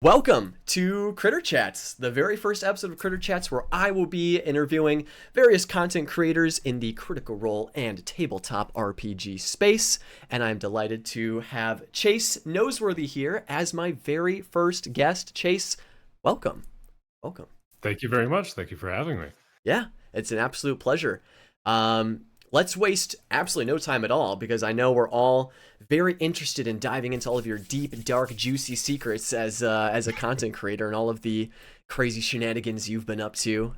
Welcome to Critter Chats, the very first episode of Critter Chats where I will be interviewing various content creators in the Critical Role and tabletop RPG space. And I'm delighted to have Chase Noseworthy here as my very first guest. Chase, welcome. Welcome. Thank you very much. Thank you for having me. Yeah, it's an absolute pleasure. Let's waste absolutely no time at all because I know we're all very interested in diving into all of your deep, dark, juicy secrets as a content creator and all of the crazy shenanigans you've been up to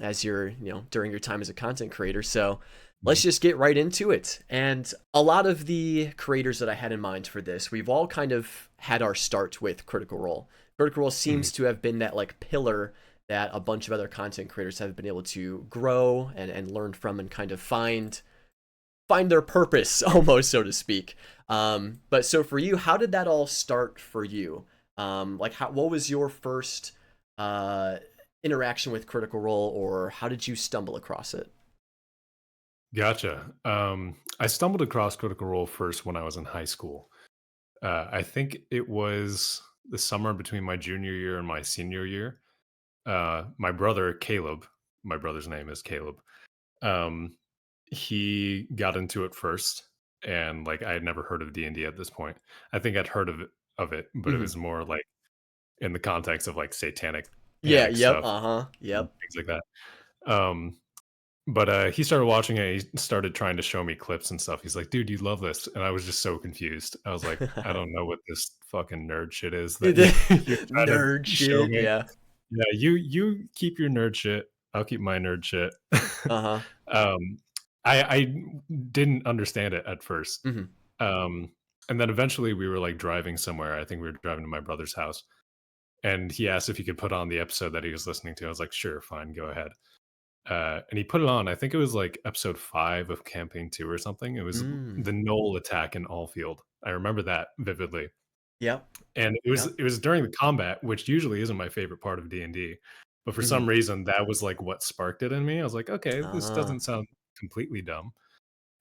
as you're during your time as a content creator. So let's just get right into it. And a lot of the creators that I had in mind for this, we've all kind of had our start with Critical Role. Critical Role seems to have been that like pillar that a bunch of other content creators have been able to grow and learn from and kind of find their purpose almost, so to speak. But so for you, how did that all start for you? What was your first interaction with Critical Role, or how did you stumble across it? Gotcha. I stumbled across Critical Role first when I was in high school. I think it was the summer between my junior year and my senior year. My brother, Caleb, my brother's name is Caleb. Um, he got into it first, and like I had never heard of D&D at this point. I think I'd heard of it, but it Hmm. was more like in the context of like satanic Yeah. panic Yep. stuff, and Yep. things like that. But he started watching it. He started trying to show me clips and stuff. He's like, "Dude, you love this," and I was just so confused. I was like, "I don't know what this fucking nerd shit is that you're trying to Nerd show shit. me." Yeah. Yeah, you keep your nerd shit. I'll keep my nerd shit. Uh-huh. um, I didn't understand it at first, Hmm. um, and then eventually we were like driving somewhere. I think we were driving to my brother's house, and he asked if he could put on the episode that he was listening to. I was like, "Sure, fine, go ahead." And he put it on. I think it was like episode 5 of campaign 2 or something. It was Mm. the Knoll attack in Allfield. I remember that vividly. Yep. And it was Yep. it was during the combat, which usually isn't my favorite part of D&D. But for Hmm. some reason that was like what sparked it in me. I was like, "Okay, this Uh, doesn't sound completely dumb."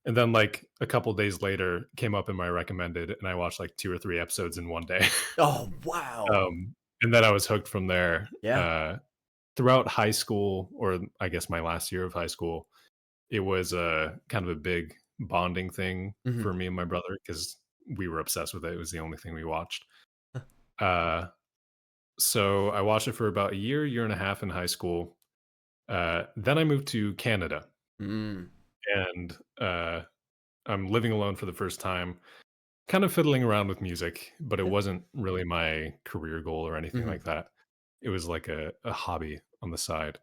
And then like a couple days later came up in my recommended, and I watched like 2 or 3 episodes in one day. oh, wow. And then I was hooked from there. Yeah. Throughout high school, or I guess my last year of high school, it was a kind of a big bonding thing Hmm. for me and my brother because we were obsessed with it. It was the only thing we watched. Uh, so I watched it for about a year and a half in high school. Then I moved to Canada, Mm. and I'm living alone for the first time, kind of fiddling around with music, but it Yeah. wasn't really my career goal or anything Hmm. like that. It was like a hobby on the side.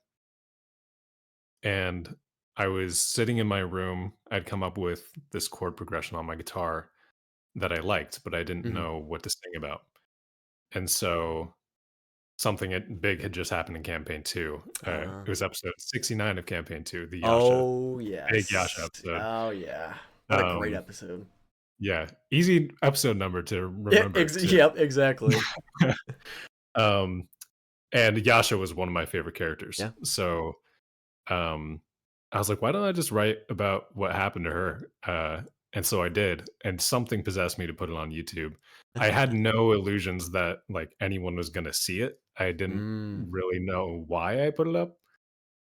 And I was sitting in my room. I'd come up with this chord progression on my guitar that I liked, but I didn't Hmm. know what to sing about. And so something big had just happened in campaign 2. Uh, It was episode 69 of campaign 2, the Yasha, oh, big Yasha yes. episode. Oh, yeah. What a great Um, episode. yeah, easy episode number to Yeah, remember too. yep, exactly. um, and Yasha was one of my favorite characters. Yeah. So um, I was like, why don't I just write about what happened to her? And so I did, and something possessed me to put it on YouTube. I had no illusions that like anyone was going to see it. I didn't Mm. really know why I put it up.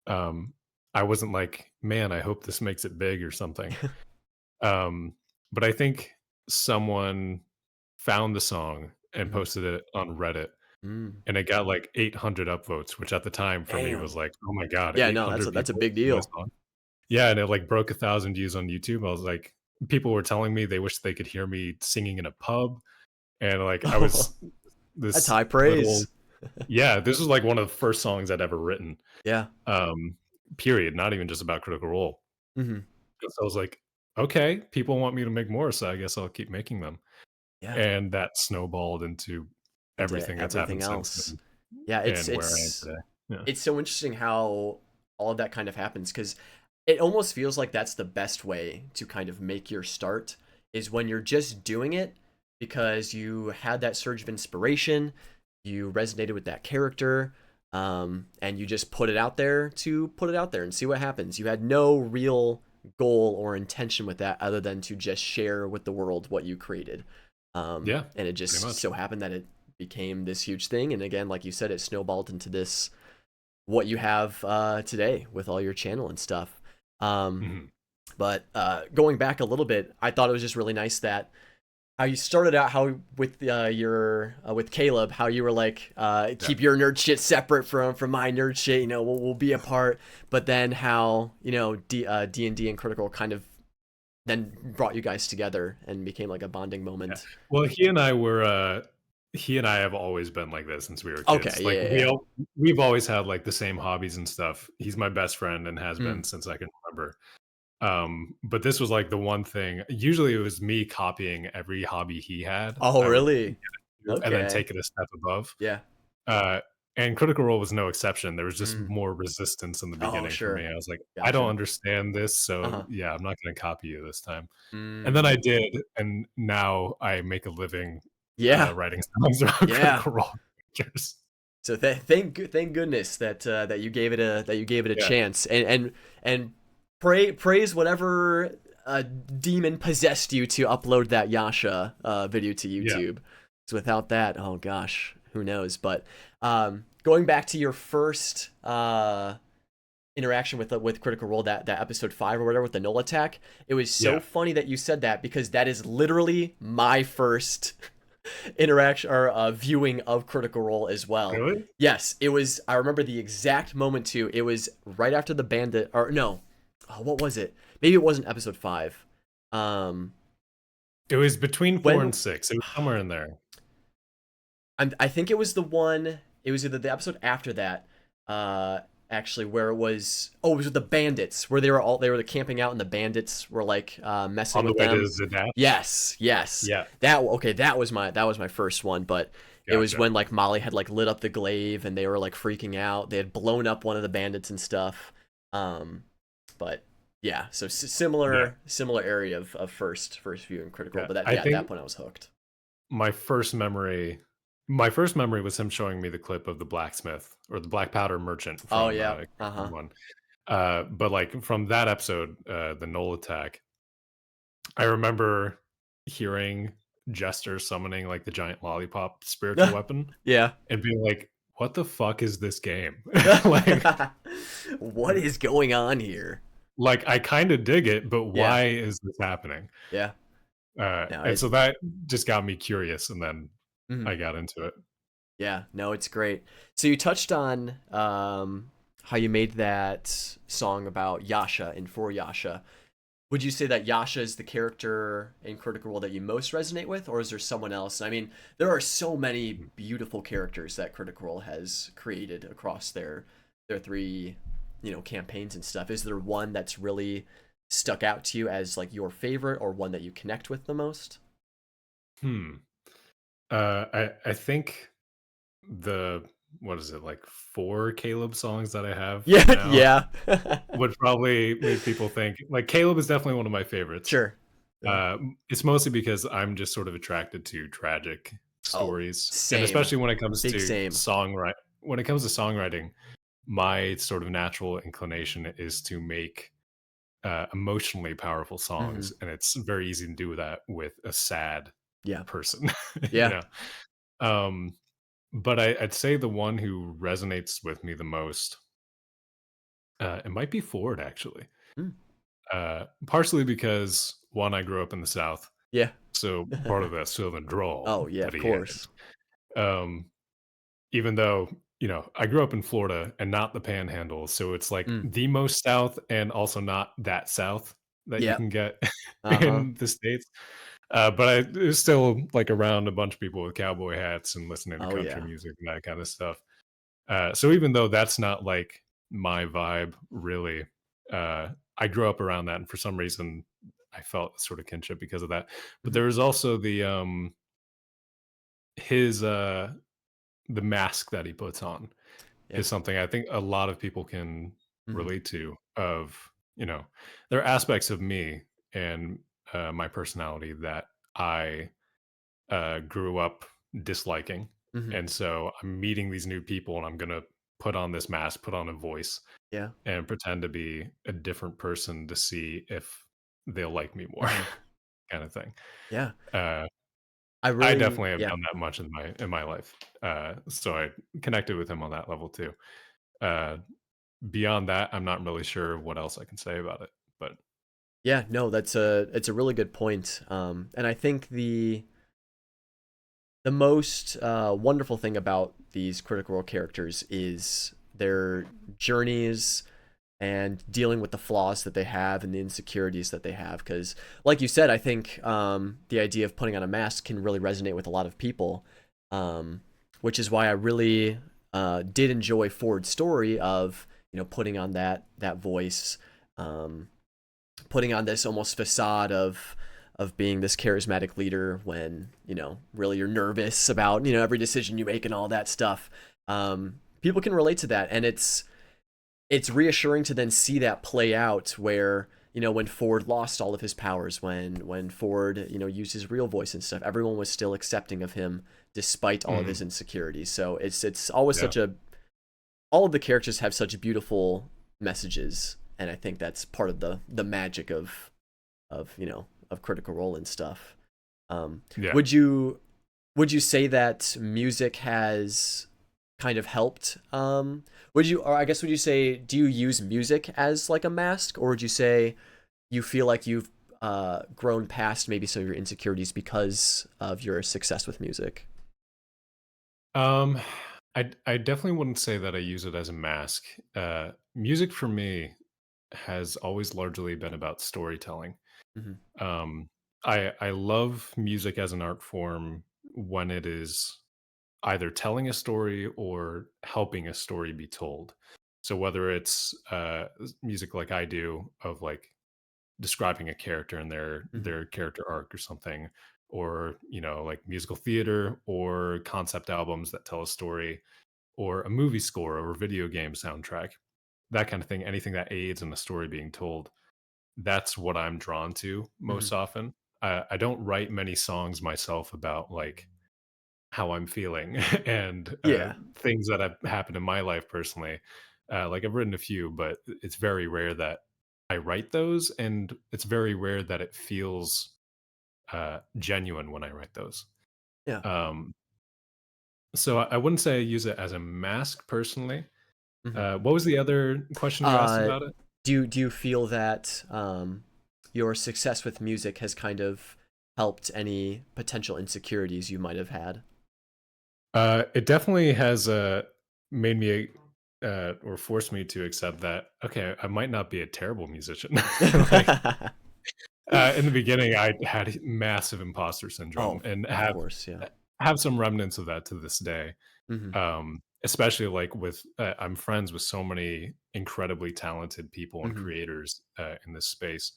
Um, I wasn't like, man, I hope this makes it big or something. Um, but I think someone found the song and Mhm. posted it on Reddit, Mm. and it got like 800 upvotes, which at the time for me was Damn. like, oh my god, Yeah, no, 800 that's a people big sing my deal. song. Yeah, and it, like, broke 1,000 views on YouTube. I was like people were telling me they wish they could hear me singing in a pub, and, like, I was That's this high little praise. yeah, this was, like, one of the first songs I'd ever written, Yeah. um, period, not even just about Critical Role. Hmm. And so I was like, "Okay, people want me to make more, so I guess I'll keep making them." Yeah. And that snowballed into Into everything that's everything happened since else. then Yeah, it's and where I am it's today. Yeah. it's so interesting how all of that kind of happens because it almost feels like that's the best way to kind of make your start is when you're just doing it because you had that surge of inspiration, you resonated with that character, and you just put it out there to put it out there and see what happens. You had no real goal or intention with that other than to just share with the world what you created. Yeah, And it pretty just much. so happened that it became this huge thing. And again, like you said, it snowballed into this what you have today with all your channel and stuff. Um, Mhm. but going back a little bit, I thought it was just really nice that how you started out, how with your with Caleb, how you were like Yeah. keep your nerd shit separate from my nerd shit. You know, we'll be apart. But then how D&D and Critical kind of then brought you guys together and became like a bonding Yeah. moment. Well, he and I have always been like this since we were Okay, kids. Like yeah, yeah. we've always had like the same hobbies and stuff. He's my best friend and has Mm. been since I can remember. But this was like the one thing. Usually it was me copying every hobby he had. Oh, I would really? do and then Okay. take it a step above. Yeah. Uh, and Critical Role was no exception. There was just Mm. more resistance in the Oh, beginning for sure. me. I was like, I don't Gotcha. understand this, Uh so huh. yeah, I'm not going to copy you this time. And then Mm. I did, and now I make a living Yeah. writing songs about Yeah. Critical Role characters. So thank goodness that you gave it a Yeah, chance, and praise whatever demon possessed you to upload that Yasha video to yeah, YouTube. So without that, oh gosh, who knows? But going back to your first interaction with Critical Role, that episode 5 or whatever with the null attack, it was so yeah. funny that you said that because that is literally my first interaction or viewing of Critical Role as well. Really? Yes, it was. I remember the exact moment too. It was right after the bandit, or no, what was it? Maybe it wasn't episode 5. Um, It was between 4 and when 6. It was somewhere in there. I think it was the one. It was either the episode after that. Uh, actually, where it was. Oh, it was with the bandits, where they were camping out, and the bandits were like messing On the with way to them. Zadash? Yes, yes. Yeah, That okay. That was my first one, but it was gotcha. when like Molly had like lit up the glaive, and they were like freaking out. They had blown up one of the bandits and stuff. Um, but yeah, so Yeah, similar area of first view and Critical, yeah. but that I yeah, at that think point I was hooked. my first memory my first memory was him showing me the clip of the blacksmith or the black powder merchant Oh from, yeah, season uh-huh. 1. But, like, from that episode, the Knoll attack, I remember hearing Jester summoning, like, the giant lollipop spiritual weapon Yeah. and being like, "What the fuck is this game?" Like What is going on here? I kinda dig it, but Yeah, why is this happening? yeah. No, And so that just got me curious, and then mhm. I got into it. Yeah, no, it's great. So you touched on how you made that song about Yasha and for Yasha. Would you say that Yasha is the character in Critical Role that you most resonate with, or is there someone else? I mean, there are so many beautiful characters that Critical Role has created across their three, campaigns and stuff. Is there one that's really stuck out to you as like your favorite, or one that you connect with the most? Hmm. I think the what is it, like 4 Caleb songs that I have Yeah, now yeah. would probably make people think like, Caleb is definitely one of my favorites. Sure. Yeah. It's mostly because I'm just sort of attracted to tragic Oh, stories, and same. especially when it comes Big to same. songwriting, my sort of natural inclination is to make, emotionally powerful songs, Hmm. and it's very easy to do that with a sad Yeah. person, you Yeah. know? Um, but I'd say the one who resonates with me the most, it might be Ford actually. Mm. Partially because one, I grew up in the South, Yeah. so part of that Southern drawl Oh, yeah, that of he has. course. Um, Even though, I grew up in Florida and not the Panhandle, so it's like Mm. the most South and also not that South that you Yep. can get Uh-huh. in the States. But I was still like around a bunch of people with cowboy hats and listening to Oh, country yeah. music and that kind of stuff. So even though that's not like my vibe, really, I grew up around that, and for some reason, I felt sort of kinship because of that. But Mhm. there was also his the mask that he puts on Yeah. is something I think a lot of people can Mhm. relate to. There are aspects of me and my personality that I grew up disliking. Mhm. And so I'm meeting these new people and I'm going to put on this mask, put on a voice, Yeah. and pretend to be a different person to see if they'll like me more, Mhm. kind of thing. Yeah. Uh, I I really, definitely have yeah. done that much in my life, so I connected with him on that level too. Uh, Beyond that, I'm not really sure what else I can say about it, but Yeah, no, it's a really good point. And I think the most wonderful thing about these Critical Role characters is their journeys and dealing with the flaws that they have and the insecurities that they have. Because, like you said, I think the idea of putting on a mask can really resonate with a lot of people, um, which is why I really did enjoy Ford's story of putting on that voice, um, putting on this almost facade of being this charismatic leader when really you're nervous about every decision you make and all that stuff. People can relate to that, and it's reassuring to then see that play out where when Ford lost all of his powers, when Ford used his real voice and stuff, everyone was still accepting of him despite all of his mhm, insecurities. So it's always yeah, such a all of the characters have such beautiful messages, and I think that's part of the magic of Critical Role and stuff. Um, yeah. would you would you say that music has kind of helped? Would you, or I guess, would you say, do you use music as like a mask, or would you say you feel like you've grown past maybe some of your insecurities because of your success with music? Um, I definitely wouldn't say that I use it as a mask. Music for me has always largely been about storytelling. Hmm. Um, I love music as an art form when it is either telling a story or helping a story be told. So whether it's music like I do of like describing a character and Hmm. their character arc or something, or like musical theater or concept albums that tell a story, or a movie score or a video game soundtrack, that kind of thing, anything that aids in the story being told, that's what I'm drawn to Hmm. most often. I don't write many songs myself about like how I'm feeling and Yeah. things that have happened in my life personally. Like I've written a few, but it's very rare that I write those, and it's very rare that it feels genuine when I write those. Yeah. Um, so I wouldn't say I use it as a mask personally. Hmm. What was the other question you asked Uh, about it? do you feel that your success with music has kind of helped any potential insecurities you might have had? It definitely has made me or forced me to accept that okay, I might not be a terrible musician. Like in the beginning, I had massive imposter syndrome Oh, and of course, yeah. have some remnants of that to this day. Mhm, Especially like with I'm friends with so many incredibly talented people and mhm, creators in this space,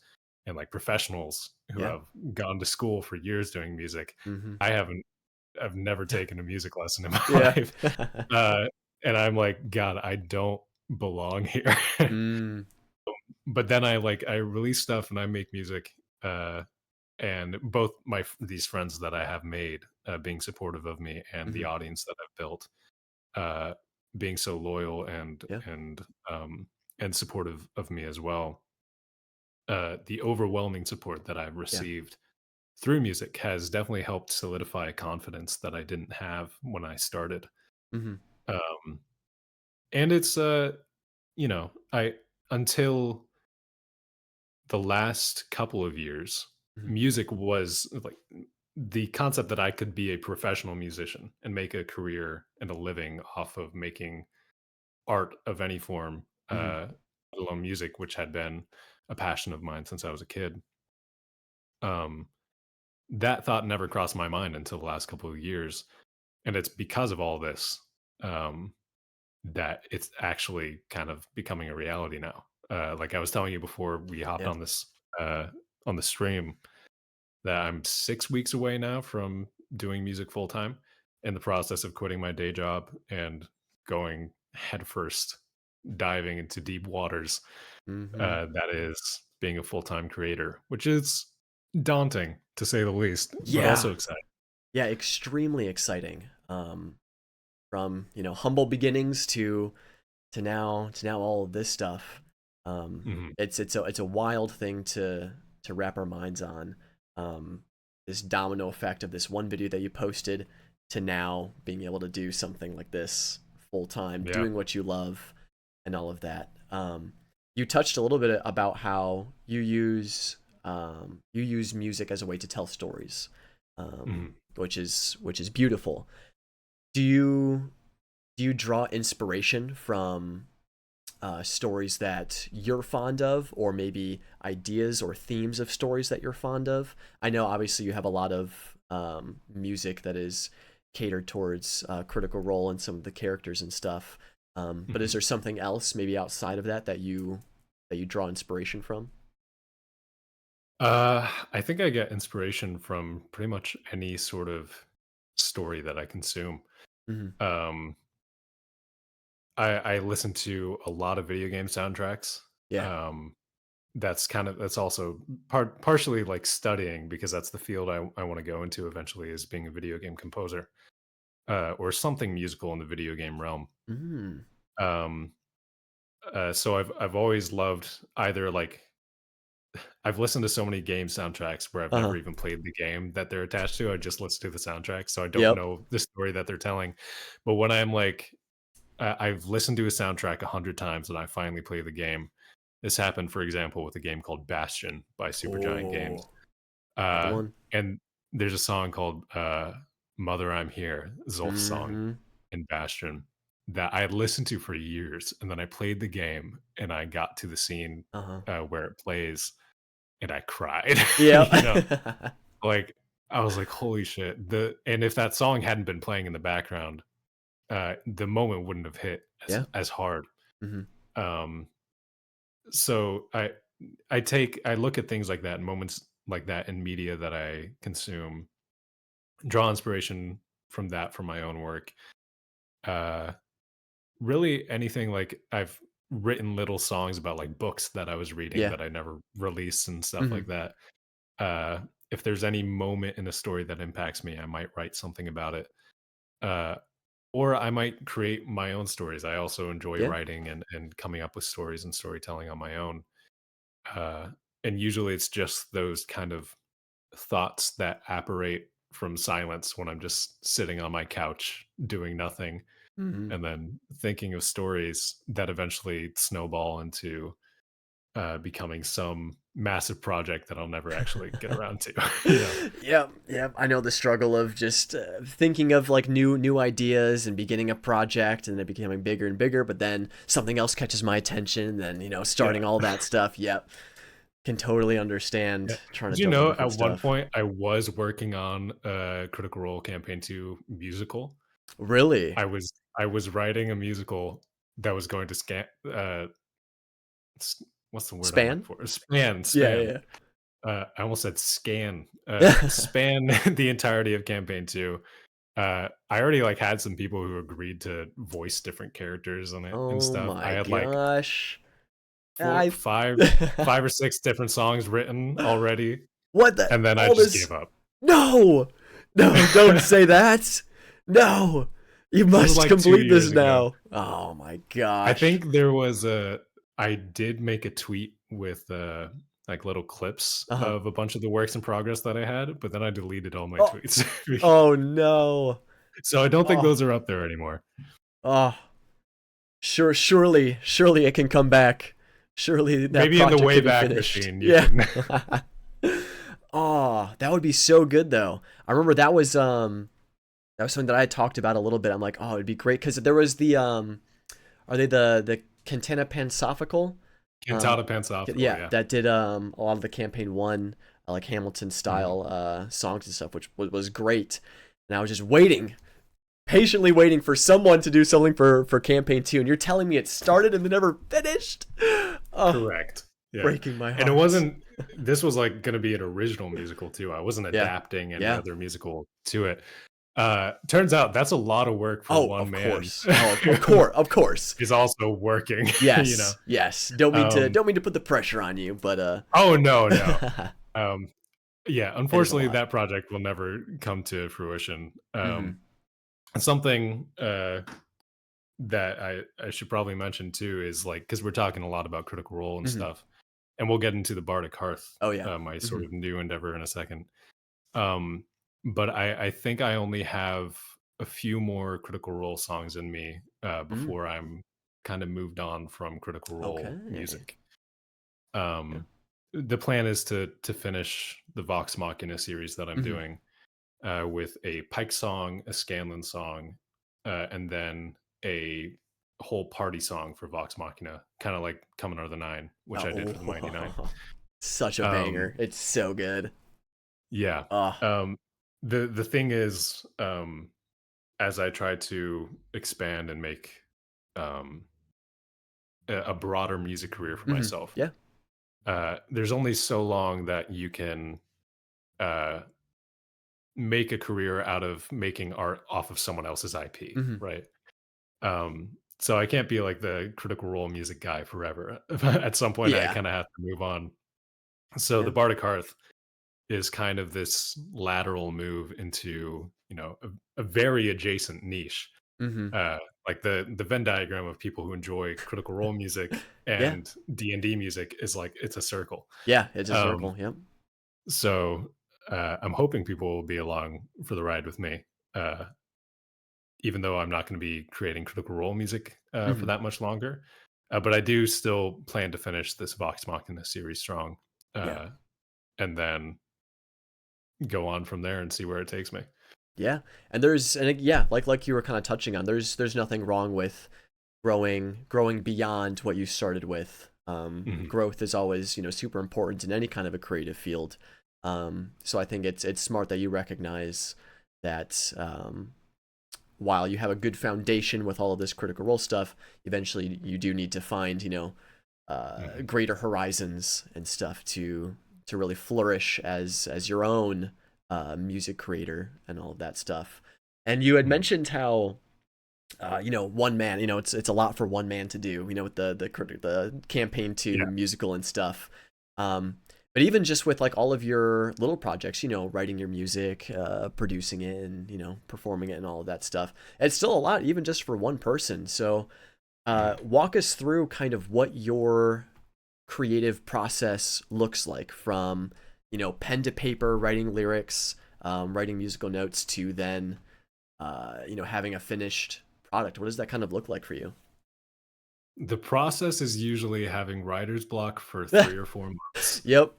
and like professionals who yeah, have gone to school for years doing music. mhm, I haven't. I've never taken a music lesson in my yeah. life, uh, and I'm like, God, I don't belong here. Mm, But then I release stuff and I make music, and both these friends that I have made being supportive of me, and the mhm, audience that I've built uh, being so loyal yeah, and supportive of me as well. The overwhelming support that I've yeah, received through music has definitely helped solidify a confidence that I didn't have when I started. mhm, Um, and it's I until the last couple of years, mhm, music was like the concept that I could be a professional musician and make a career and a living off of making art of any form, mhm, let alone music, which had been a passion of mine since I was a kid. Um, that thought never crossed my mind until the last couple of years, and it's because of all this um, that it's actually kind of becoming a reality now. Like I was telling you before we hopped yeah, uh, on the stream, that I'm 6 weeks away now from doing music full time, in the process of quitting my day job and going headfirst, diving into deep waters. mhm, That is being a full time creator, which is daunting to say the least, but yeah, also exciting. yeah, extremely exciting, from, humble beginnings to now all of this stuff. Mhm. It's a wild thing to wrap our minds on. Um, this domino effect of this one video that you posted to now being able to do something like this full time, Yeah. doing what you love, and all of that. You touched a little bit about how you use music as a way to tell stories, Mhm. which is beautiful. Do you draw inspiration from stories that you're fond of, or maybe ideas or themes of stories that you're fond of? I know obviously you have a lot of music that is catered towards Critical Role and some of the characters and stuff. But is Mhm. there something else maybe outside of that that you draw inspiration from? I think I get inspiration from pretty much any sort of story that I consume. Hmm. Um, I listen to a lot of video game soundtracks. Yeah. Um, that's also partially like studying because that's the field I want to go into eventually is being a video game composer or something musical in the video game realm. Mm. Um, so I've always loved either like I've listened to so many game soundtracks where I've Uh never huh. even played the game that they're attached to. I just listen to the soundtrack, so I don't Yep. know the story that they're telling. But when I'm like, I've listened to a soundtrack 100 times and I finally play the game. This happened, for example, with a game called Bastion by Supergiant Games. Oh, another Uh, one. and there's a song called "Mother I'm Here," Zulf's song Hmm. in Bastion that I had listened to for years, and then I played the game and I got to the scene Uh huh. where it plays and I cried, you know, Yeah. like, I was like, "Holy shit." And if that song hadn't been playing in the background, the moment wouldn't have hit Yeah. as hard. Hmm. Um, so I look at things like that, moments like that in media that I consume, draw inspiration from that for my own work. Uh, really anything like I've written little songs about, like, books that I was reading Yeah. that I never released and stuff Hmm. like that. If there's any moment in a story that impacts me, I might write something about it. Uh, or I might create my own stories. I also enjoy Yeah. writing and coming up with stories and storytelling on my own. Uh, and usually it's just those kind of thoughts that apparate from silence when I'm just sitting on my couch doing nothing Hmm. and then thinking of stories that eventually snowball into becoming some massive project that I'll never actually get around to. you know? Yep, yep. I know the struggle of just thinking of like new ideas and beginning a project and it becoming bigger and bigger, but then something else catches my attention, and then Yeah. starting all that stuff. Yep, can totally Yeah. understand trying to Did you juggle know different at one stuff. point I was working on a Critical Role Campaign 2 musical? Really, I was writing a musical that was going to what's the word I'm looking span? for? Yeah, Span. yeah, I almost said scan. yeah. Span the entirety of campaign 2. I already, like, had some people who agreed to voice different characters in it and Oh stuff. I my had, like, gosh, 4 I 5 5 or 6 different songs written already, what the and then I all just this? gave up. No, no, don't say that. No, you This was, must like, 2 complete this years ago. now. Oh my I gosh. think there was a I did make a tweet with, like, little clips Uh huh. of a bunch of the works in progress that I had, but then I deleted all my Oh, tweets. oh no. So I don't think Oh, those are up there anymore. oh. Surely it can come back. Surely that Maybe in the project can be Wayback finished. Machine, you Yeah. can Oh, that would be so good though. I remember that was something that I had talked about a little bit. I'm like, oh, it'd be great because there was the are they the Cantana Pansophical? Um, Cantata Pansophical, yeah, yeah. that did a lot of the campaign one like Hamilton Mhm. style songs and stuff, which was great. And I was just waiting, patiently waiting for someone to do something for campaign two, and you're telling me it started and then never finished. Oh, Correct. Yeah. breaking my And it heart. wasn't this was, like, gonna be an original musical too. I wasn't Yeah, adapting any yeah. other musical to it. Turns out that's a lot of work for Oh, one of man course. Oh, of who course, of course. is also working, you know? Yes, yes. Um Don't mean to put the pressure on you, but Oh, no, no. Um, yeah, it is a unfortunately, lot. that project will never come to fruition. Hmm. Something, that I should probably mention too is, like, because 'cause we're talking a lot about Critical Role and Hmm. stuff, and we'll get into the Bardic Hearth, Oh yeah. my sort Hmm. of new endeavor in a second. Um, but I think I only have a few more Critical Role songs in me Mm, before I'm kind of moved on from Critical Role okay. music. Yeah. Um, the plan is to finish the Vox Machina series that I'm Hmm. doing with a Pike song, a Scanlan song, and then a whole party song for Vox Machina, kind of like Coming Out of the Nine, which I did for the Mighty Nine. Oh, such a Um, banger. It's so good. yeah. Oh. Um, the thing is, as I try to expand and make um, a broader music career for Hmm. myself, Yeah. there's only so long that you can uh, make a career out of making art off of someone else's IP, Hmm. right? So I can't be like the Critical Role music guy forever. At some point, I Yeah. kind of have to move on. So the Yeah. Bardic Hearth is kind of this lateral move into a very adjacent niche, Hmm. uh, like the Venn diagram of people who enjoy Critical Role music Yeah. and D&D music is like it's a circle. Yeah. It's a Um, circle. Yep. so I'm hoping people will be along for the ride with me. Uh, Even though I'm not going to be creating Critical Role music for Hmm. that much longer. But I do still plan to finish this Vox Machina series strong, Yeah. uh, and then go on from there and see where it takes me. Yeah. Yeah, like you were kind of touching on, there's nothing wrong with growing beyond what you started with. Mhm, Growth is always, super important in any kind of a creative field. So I think it's smart that you recognize that, while you have a good foundation with all of this Critical Role stuff, eventually you do need to find, mhm, greater horizons and stuff to really flourish as your own music creator and all of that stuff. And you had mhm. mentioned how, one man, it's a lot for one man to do, with the campaign Yeah. to musical and stuff. Um, but even just with like all of your little projects, writing your music, producing it, and performing it and all of that stuff, it's still a lot, even just for one person. So, Mhm. walk us through kind of what your creative process looks like, from pen to paper, writing lyrics, writing musical notes, to then having a finished product. What does that kind of look like for you? The process is usually having writer's block for 3 or 4 months, Yep.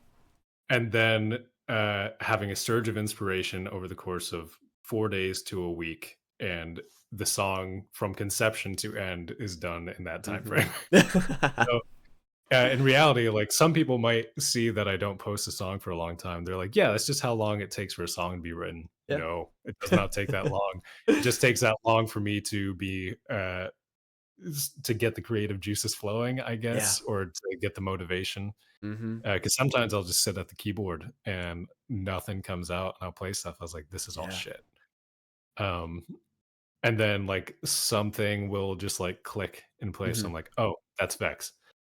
and then, having a surge of inspiration over the course of 4 days to a week, and the song from conception to end is done in that time Hmm. frame. So in reality, like, some people might see that I don't post a song for a long time. They're like, "Yeah, that's just how long it takes for a song to be written." Yeah. No, it does not take that long. It just takes that long for me to be, to get the creative juices flowing, I Yeah. guess, or to get the motivation. Hmm. Because sometimes I'll just sit at the keyboard and nothing comes out, and I'll play stuff. I was like, "This is all Yeah. shit." Um, and then, like, something will just, like, click in place. Hmm. I'm like, "Oh, that's Vex,"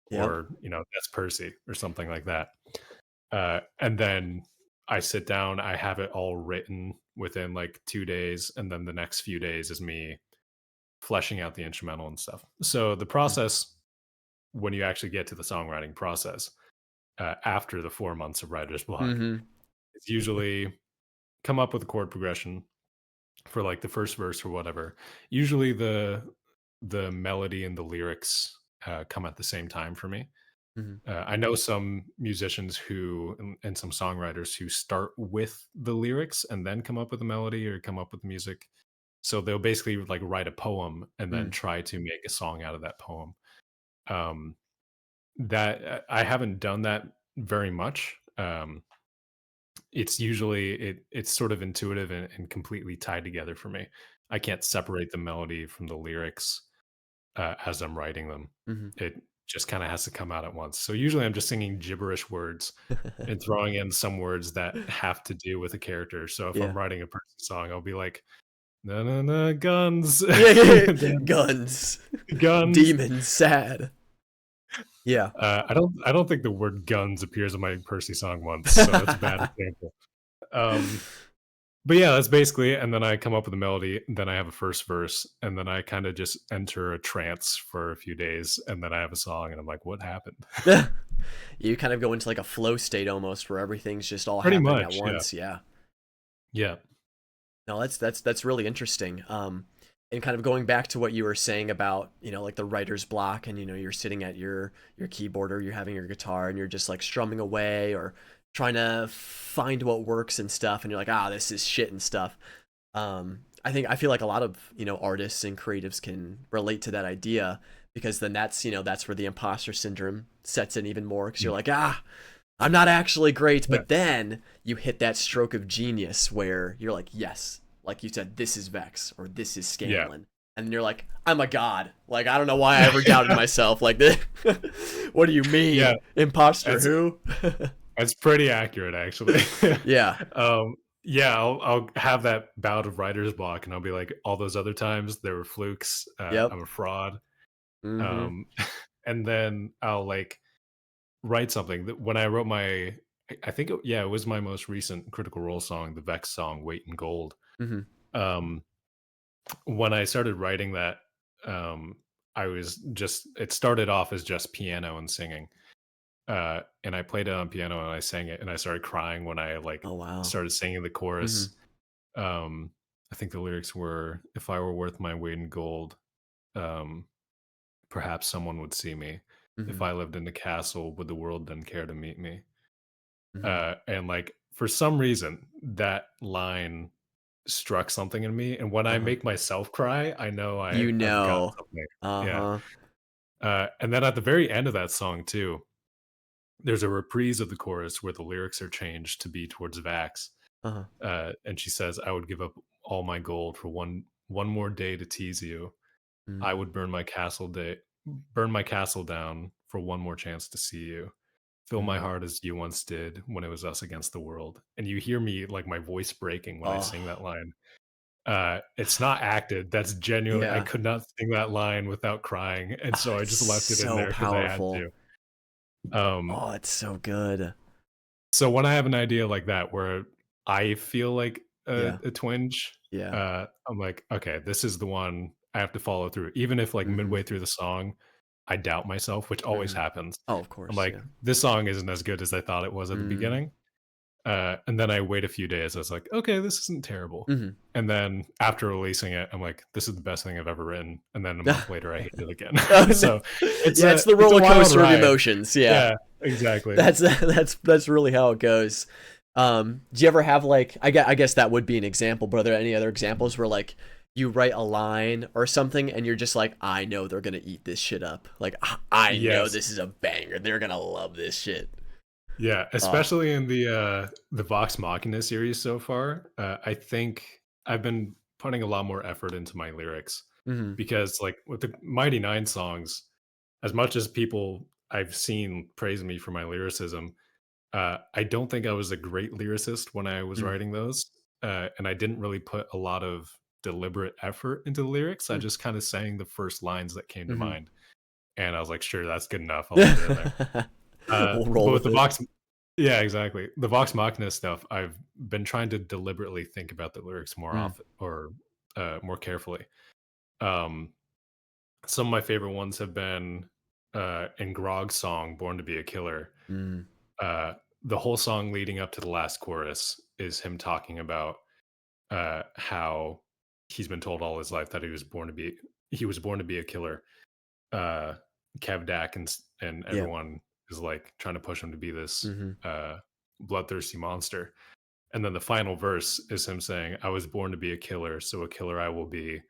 Yep. or, "That's Percy," or something like that. And then I sit down, I have it all written within, like, 2 days, and then the next few days is me fleshing out the instrumental and stuff. So, the process when you actually get to the songwriting process, after the 4 months of writer's block, Hmm. is usually come up with a chord progression for, like, the first verse or whatever. Usually the melody and the lyrics, come at the same time for me. Hmm. I know some musicians who and some songwriters who start with the lyrics and then come up with a melody or come up with music. So they'll basically, like, write a poem and then Hmm. try to make a song out of that poem. Um, that I haven't done that very much. It's usually it's sort of intuitive and completely tied together for me. I can't separate the melody from the lyrics as I'm writing them. Hmm. It just kind of has to come out at once. So usually I'm just singing gibberish words and throwing in some words that have to do with a character. So if I'm Yeah. writing a Percy song, I'll be like, "Na na na guns, Yeah. and then Guns. guns." Demons. Sad. Yeah. I don't think the word guns appears in my Percy song once, so that's a bad example. Um, but yeah, that's basically it. And then I come up with a melody, and then I have a first verse, and then I kind of just enter a trance for a few days, and then I have a song, and I'm like, "What happened?" You kind of go into like a flow state almost, where everything's just all Pretty happening at much, yeah. once. Yeah. Yeah. No, that's really interesting. And kind of going back to what you were saying about, like the writer's block, and you're sitting at your keyboard, or you're having your guitar and you're just like strumming away or trying to find what works and stuff, and you're like, ah, this is shit and stuff. I feel like a lot of artists and creatives can relate to that idea, because then that's where the imposter syndrome sets in even more, because you're Mm. like, ah, I'm not actually great. Yeah. But then you hit that stroke of genius where you're like, yes, like you said, this is Vex or this is Yeah. Scanlan. And then you're like, I'm a god. Like, I don't know why I ever doubted myself. Like, this. What do you Yeah. mean? Imposter That's who? That's pretty accurate, actually. Yeah. um, yeah, I'll have that bout of writer's block, and I'll be like, all those other times there were flukes. Yep. I'm a fraud. Mm-hmm. Um, and then I'll like write something that when I wrote I think yeah, it was my most recent Critical Role song, the Vex song, "Weight in Gold." Mm-hmm. Um, when I started writing that, um, I was just it started off as just piano and singing. And I played it on piano and I sang it and I started crying when I like Oh, wow. started singing the Mm-hmm. chorus. Um, I think the lyrics were, "If I were worth my weight in gold, um, perhaps someone would see me. Mm-hmm. If I lived in a castle, would the world then care to meet me?" Mm-hmm. And like for some reason, that line struck something in me. And when I Uh-huh. make myself cry, I know You I've got know. something. Yeah. Uh-huh. And then at the very end of that song too, there's a reprise of the chorus where the lyrics are changed to be towards Vax. Uh-huh. And she says, "I would give up all my gold for one more day to tease you. I Mm. would burn my castle down for one more chance to see you. Fill my Mm. heart as you once did when it was us against the world." And you hear me like my voice breaking when I Oh. sing that line. It's not acted. That's genuine. I Yeah. could not sing that line without crying, and Oh, so I it's just left it in so there because I had powerful. to. Um, Oh, it's so good. So when I have an idea like that where I feel like Yeah. a twinge, Yeah. I'm like, okay, this is the one I have to follow through. Even if like Mm-hmm. midway through the song, I doubt myself, which always Mm-hmm. happens. Oh, of I'm course. like, Yeah. this song isn't as good as I thought it was at the Mm. beginning. And then I wait a few days. I was like, okay, this isn't terrible. Mm-hmm. And then after releasing it, I'm like, this is the best thing I've ever written. And then a month later, I hate it again. Oh, no. So it's Yeah, it's the a roller wild coaster of ride. emotions. Yeah. Yeah, exactly. That's really how it goes. Do you ever have like, I guess that would be an example, but are there any other examples where like you write a line or something and you're just like, I know they're gonna eat this shit up. Like, I know Yes. this is a banger. They're gonna love this shit. Yeah, Oh. especially in the Vox Machina series so far. I think I've been putting a lot more effort into my lyrics Mm-hmm. because, like, with the Mighty Nine songs, as much as people I've seen praise me for my lyricism, I don't think I was a great lyricist when I was writing those, and I didn't really put a lot of deliberate effort into the lyrics. I just kind of sang the first lines that came to Mm-hmm. mind, and I was like, "Sure, that's good enough. I'll leave it in there." We'll roll But with with the it. Vox Yeah, exactly. The Vox Machina stuff, I've been trying to deliberately think about the lyrics more Mm. often or, more carefully. Um, some of my favorite ones have been, in Grog's song, "Born to Be a Killer." Mm. Uh, the whole song leading up to the last chorus is him talking about, how he's been told all his life that he was born to be a killer. uh Kevdak and Yep. everyone is like trying to push him to be this Mm-hmm. bloodthirsty monster. And then the final verse is him saying, "I was born to be a killer, so a killer I will be.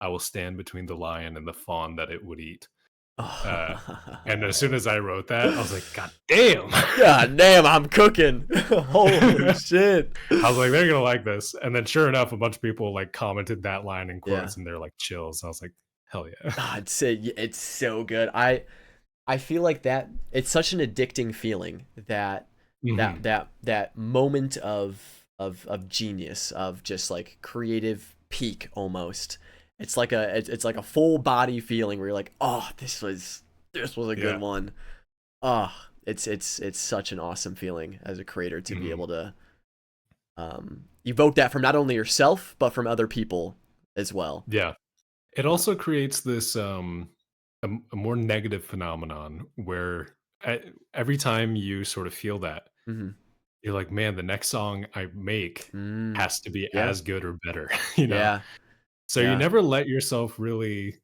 I will stand between the lion and the fawn that it would eat." Uh and as soon as I wrote that, I was like, God damn. God damn, I'm cooking. Holy shit. I was like, they're gonna like this. And then sure enough, a bunch of people like commented that line in Yeah. quotes and they're like chills. I was like, hell yeah. I'd say it's so good. I feel like that it's such an addicting feeling, that Mhm. that moment of genius, of just like creative peak almost. It's like a full body feeling where you're like, oh, this was a good Yeah. one. Oh, it's such an awesome feeling as a creator to be Mhm. able to evoke that from not only yourself but from other people as well. Yeah. It also creates this a more negative phenomenon where every time you sort of feel that, Mm-hmm. you're like, "Man, the next song I make Mm. has to be Yeah. as good or better," you know? Yeah. So you Yeah. never let yourself really,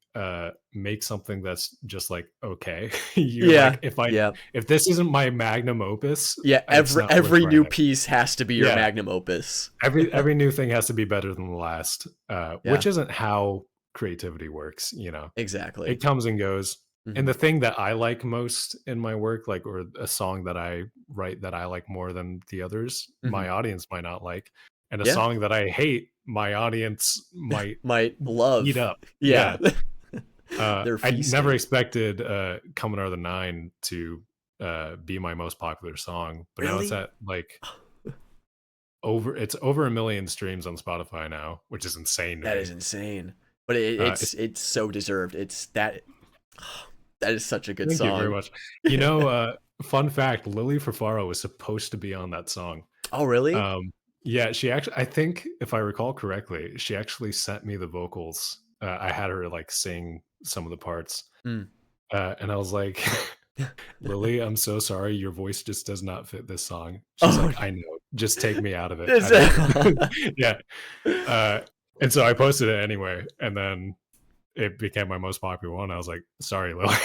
make something that's just, like, okay. You're like, Yeah. Yeah. if this isn't my magnum opus, Yeah. it's Every not worth every new writing. piece has to be your Yeah. magnum opus. Every new thing has to be better than the last, Yeah. which isn't how creativity works, you know? Exactly. It comes and goes. And Mhm. the thing that I like most in my work, like, or a song that I write that I like more than the others, Mhm. my audience might not like. And a Yeah. song that I hate, my audience might Might eat love. up. Yeah. Yeah. They're I never feasting. expected Coming Out of the Nine to be my most popular song, but now it's Really? at like over a million streams on Spotify now, which is insane to That me. is insane. But It's it's so deserved. It's that that is such a good Thank you very song. much. You know, fun fact, Lily Fafaro was supposed to be on that song. Oh, really? Um, yeah, she actually I think if I recall correctly, she actually sent me the vocals. I had her, like, sing some of the parts, Mm. and I was like, "Lily, I'm so sorry, your voice just does not fit this song." She's Oh, like, "I know, just take me out of it, I is don't need it? it." Yeah, and so I posted it anyway, and then it became my most popular one. I was like, "Sorry, Lily."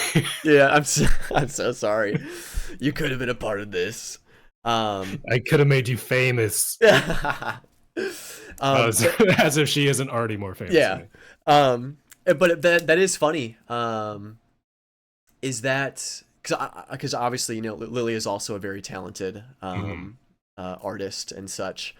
Yeah, I'm so sorry. You could have been a part of this. Um, I could have made you famous. but As if she isn't already more famous than yeah. me. But that is funny. Is that because obviously Lily is also a very talented Mhm, artist and such.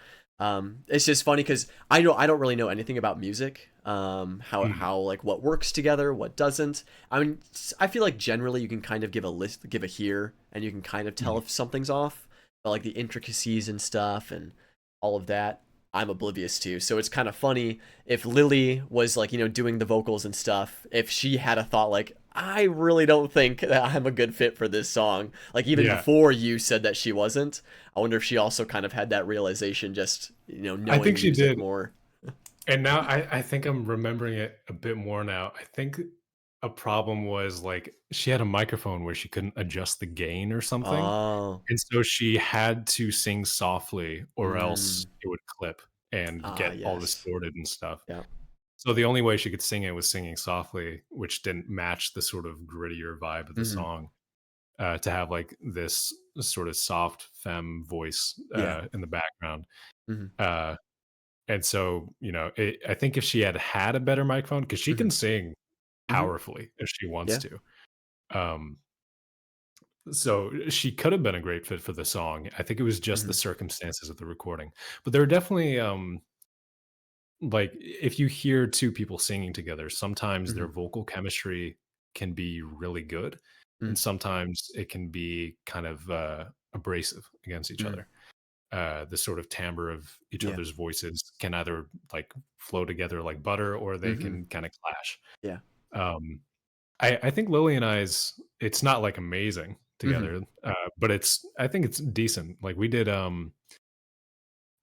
It's just funny because I don't really know anything about music. mhm, How like what works together, what doesn't. I mean, I feel like generally you can kind of give a hear, and you can kind of tell mhm. if something's off. But like the intricacies and stuff and all of that, I'm oblivious to. So it's kind of funny if Lily was like, doing the vocals and stuff, if she had a thought like, I really don't think that I'm a good fit for this song. Like even Yeah, before you said that she wasn't, I wonder if she also kind of had that realization just, I think knowing she music did, more. and now I think I'm remembering it a bit more now. I think a problem was, like, she had a microphone where she couldn't adjust the gain or something, Oh. and so she had to sing softly or else Mm. it would clip and Ah, get all yes. distorted and stuff. Yeah. So the only way she could sing it was singing softly, which didn't match the sort of grittier vibe of the Hmm. song. To have like this sort of soft femme voice Yeah. in the background. Hmm. Uh, and so, I think if she had had a better microphone, because she Hmm. can sing Hmm. powerfully if she wants Yeah. to. Um, so she could have been a great fit for the song. I think it was just the Hmm. circumstances of the recording. But there are definitely like if you hear two people singing together, sometimes their Hmm. vocal chemistry can be really good, and sometimes it can be kind of abrasive against each Hmm. other. The sort of timbre of each Yeah. other's voices can either like flow together like butter, or they Hmm. can kind of clash. Yeah. Um, I think Lily and I's it's not like amazing Hmm. together, but I think it's decent. Like we did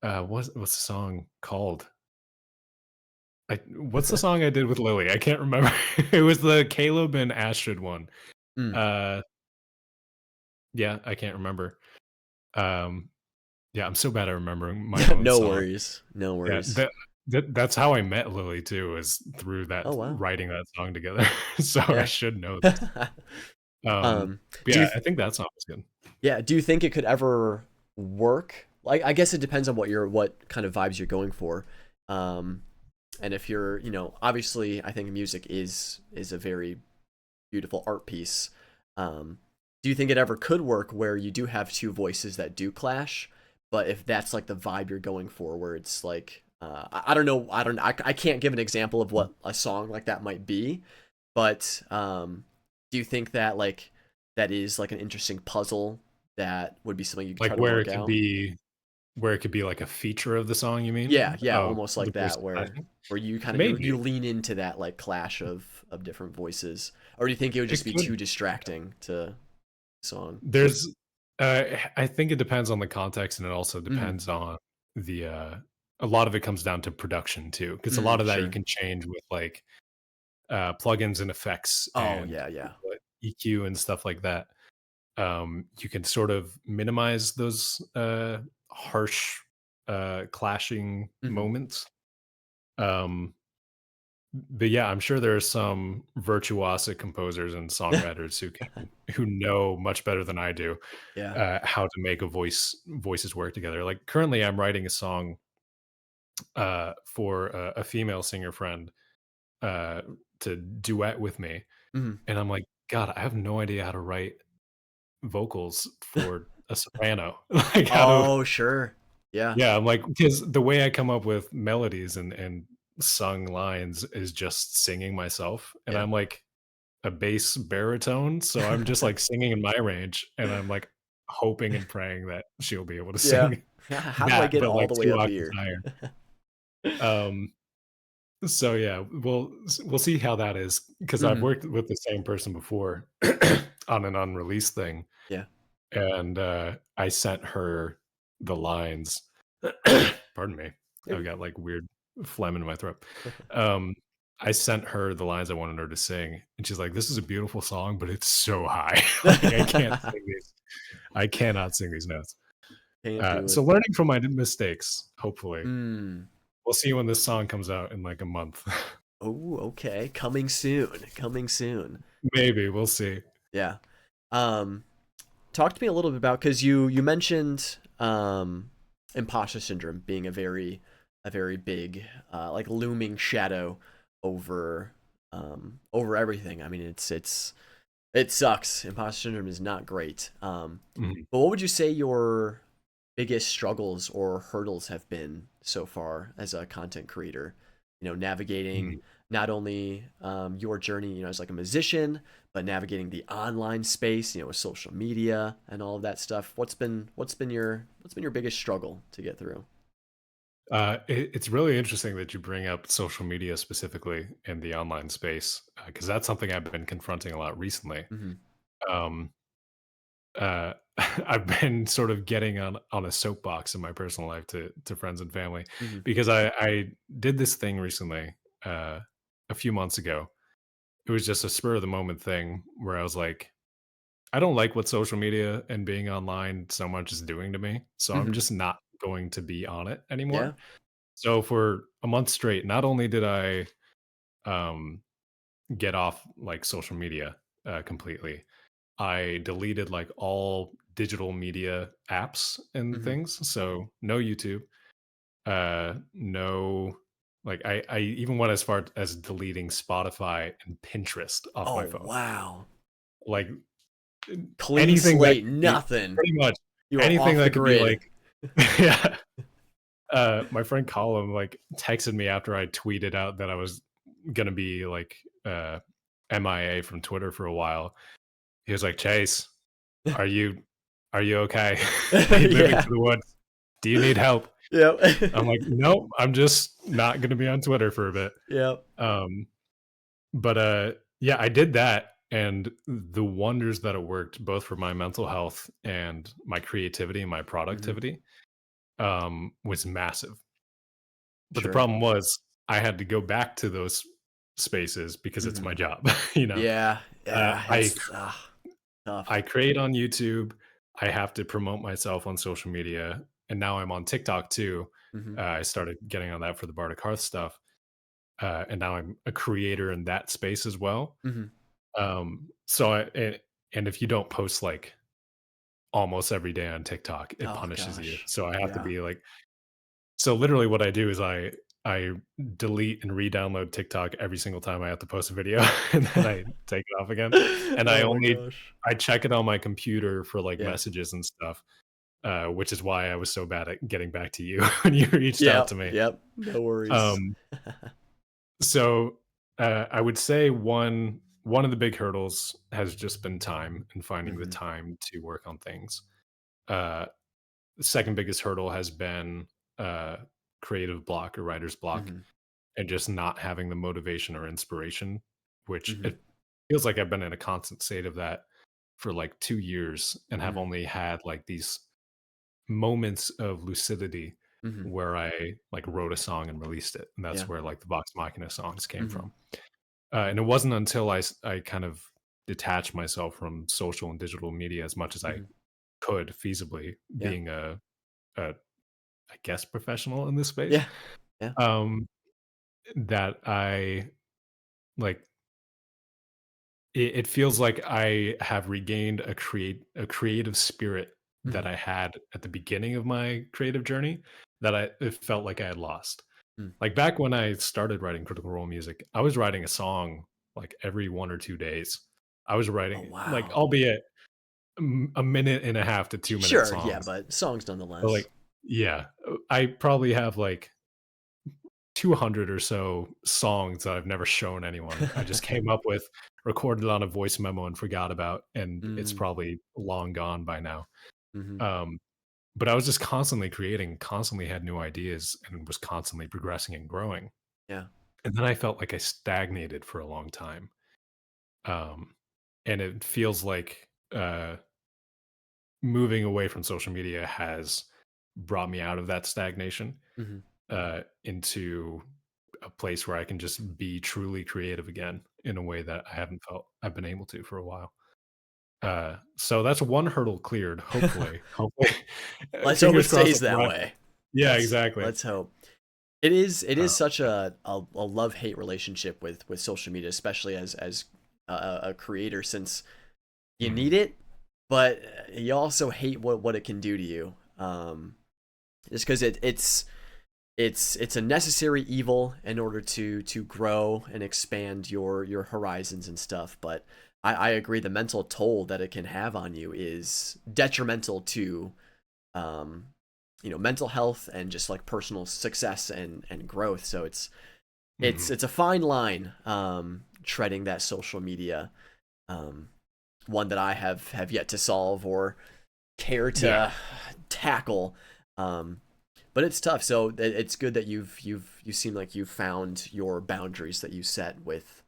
what's the song called? What's the song I did with Lily? I can't remember. It was the Caleb and Astrid one. Mm. Uh, yeah, I can't remember. Um, yeah, I'm so bad at remembering my own No song. worries. No Yeah, worries. that's how I met Lily too, is through Oh, that wow. writing that song together. So I Yeah. should know this. um, But do you yeah, I think that song was good. Yeah, do you think it could ever work? Like, I guess it depends on what kind of vibes you're going for. Um, and if you're, obviously, I think music is a very beautiful art piece. Do you think it ever could work where you do have two voices that do clash, but if that's like the vibe you're going for, where it's like, I don't know, I can't give an example of what a song like that might be, but do you think that like that is like an interesting puzzle that would be something you could Like try to work out? where it could be like a feature of the song, you Yeah, mean? yeah, Oh, almost the like voice that, clashing? where you kind of you Maybe. lean into that like clash of different voices, or do you think it would It just be could. too distracting to song? There's I think it depends on the context, and it also Hmm. depends on the a lot of it comes down to production too, because a lot Mm, of that you sure. can change with like plugins and effects Oh and yeah, yeah. EQ and stuff like that. You can sort of minimize those harsh, clashing Mhm. moments. Um, but yeah, I'm sure there are some virtuosic composers and songwriters who know much better than I do, Yeah. how to make voices work together. Like currently, I'm writing a song for a female singer friend uh, to duet with me, Mhm. and I'm like, God, I have no idea how to write vocals for a soprano. Like how to Oh, sure. Yeah. yeah, I'm like because the way I come up with melodies and sung lines is just singing myself, and Yeah. I'm like a bass baritone, so I'm just like singing in my range, and I'm like hoping and praying that she'll be able to Yeah. sing How do I that, get but all like the way 2 up octaves here? higher. Um, so yeah, we'll see how that is because I've Mhm. worked with the same person before on an unreleased thing, Yeah. and, I sent her the lines. Pardon me. You're I've good. got, like, weird phlegm in my throat. Um, I sent her the lines I wanted her to sing, and she's like, "This is a beautiful song, but it's so high." Like, I cannot sing these notes. Can't do So it. learning from my mistakes, hopefully. Mm. We'll see when this song comes out in, like, a month. Oh, okay. Coming soon. Coming soon. Maybe, we'll see. Yeah. Um, Talk to me a little bit about because you mentioned imposter syndrome being a very big like looming shadow over over everything. I mean, it sucks. Imposter syndrome is not great. Mhm, But what would you say your biggest struggles or hurdles have been so far as a content creator? You know, navigating mhm. not only your journey, you know, as like a musician, but navigating the online space, you know, with social media and all of that stuff. What's been your biggest struggle to get through? It's really interesting that you bring up social media specifically in the online space because that's something I've been confronting a lot recently. Hmm. Um, I've been sort of getting on a soapbox in my personal life to friends and family Hmm. because I did this thing recently a few months ago. It was just a spur of the moment thing where I was like, I don't like what social media and being online so much is doing to me, so I'm Hmm. just not going to be on it Yeah. anymore. So for a month straight, not only did I um, get off like social media completely, I deleted like all digital media apps and Hmm. things. So no YouTube, no like I even went as far as deleting Spotify and Pinterest off Oh my phone. wow. Like Clean anything that slate, could be nothing. pretty much You are anything off the that could be grid. like yeah. My friend Colin, like, texted me after I tweeted out that I was gonna be, like, MIA from Twitter for a while. He was like, "Chase, are you are you okay? Are you moving to Yeah. the woods? Do you need help?" Yep. I'm like, "Nope, I'm just not gonna be on Twitter for a bit." Yep. Um, but, yeah, I did that, and the wonders that it worked both for my mental health and my creativity and my Hmm. productivity, was massive. But the Sure. problem was I had to go back to those spaces because it's Hmm. my job, you know? Yeah. Uh, Yeah. I It's tough. I create on YouTube, I have to promote myself on social media, and now I'm on TikTok too. Hmm. I started getting on that for the Bardic Hearth stuff, and now I'm a creator in that space as well. Hmm. So and if you don't post, like, almost every day on TikTok, it Oh punishes you. gosh. So I have to Yeah. be, like, so literally what I do is I delete and re-download TikTok every single time I have to post a video and then I take it off again. And Oh my gosh. I check it on my computer for like Yeah. messages and stuff, which is why I was so bad at getting back to you when you reached out to Yep. me. Yep. No worries. Um, so I would say one of the big hurdles has just been time and finding the Hmm. time to work on things. Uh, the second biggest hurdle has been uh, creative block or writer's block Hmm. and just not having the motivation or inspiration, which Hmm. it feels like I've been in a constant state of that for like 2 years and have Hmm. only had like these moments of lucidity Hmm. where I like wrote a song and released it. And Yeah. that's where like the Vox Machina songs came Hmm. from. And it wasn't until I kind of detached myself from social and digital media as much as I Hmm. could feasibly Yeah. being a I guess, professional in this space. Yeah. Yeah. Um, that I like it feels like I have regained a creative spirit that Mhm. I had at the beginning of my creative journey that it felt like I had lost. Mm. Like back when I started writing critical role music, I was writing a song like every 1 or 2 days. I was Oh, writing like, wow. albeit a minute and a half to 2 minute Sure, yeah, songs. but songs But like, nonetheless. yeah, I probably have like 200 or so songs that I've never shown anyone. I just came up with, recorded on a voice memo and forgot about, and it's Mm, probably long gone by now. mhm, Um, but I was just constantly creating, constantly had new ideas, and was constantly progressing and growing. yeah. And then I felt like I stagnated for a long time. Um, and it feels like moving away from social media has brought me out of that stagnation Mhm, into a place where I can just be truly creative again in a way that I haven't felt I've been able to for a while. So that's one hurdle cleared. Hopefully, hopefully, let's hope it fingers crossed. stays that way. Yeah, Let's exactly. let's hope. It is Uh, such a love-hate relationship with social media, especially as a creator, since you mhm, need it, but you also hate what it can do to you. Just because it's a necessary evil in order to grow and expand your horizons and stuff. But I agree, the mental toll that it can have on you is detrimental to um, mental health and just like personal success and growth. So it's mhm. it's a fine line, treading that social media, um, one that I have yet to solve or care Yeah. to tackle. Um, but it's tough. So it's good that you seem like you've found your boundaries that you set with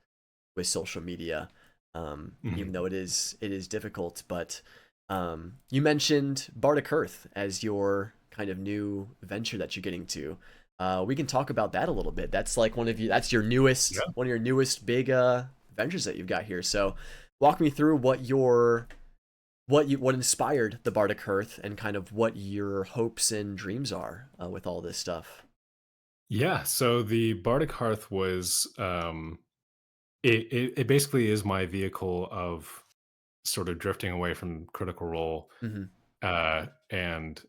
social media, Mhm. even though it is difficult. But you mentioned Bardic Earth as your kind of new venture that you're getting to. We can talk about that a little bit. That's like that's your newest Yeah. one of your newest big ventures that you've got here. So walk me through what inspired the Bardic Hearth and kind of what your hopes and dreams are with all this stuff. Yeah. So the Bardic Hearth was it basically is my vehicle of sort of drifting away from Critical Role Hmm. and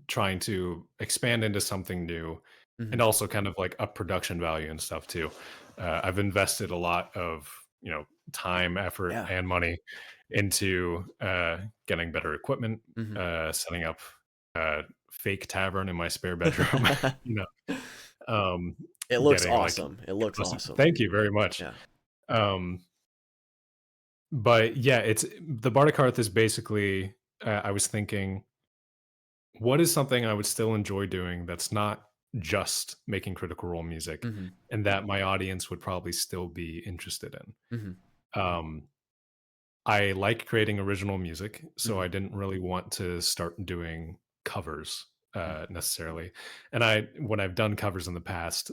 trying to expand into something new and Hmm. also kind of like up production value and stuff too. I've invested a lot of, time, effort, Yeah. and money into getting better equipment, Hmm. setting up a fake tavern in my spare bedroom, you know, um, It looks getting like, awesome. It looks awesome. thank you very much. Yeah. Um, but yeah, it's the Bardic Hearth is basically, I was thinking, what is something I would still enjoy doing that's not just making Critical Role music Hmm. and that my audience would probably still be interested in? Hmm. Um, I like creating original music, so Hmm. I didn't really want to start doing covers Hmm. necessarily. And when I've done covers in the past,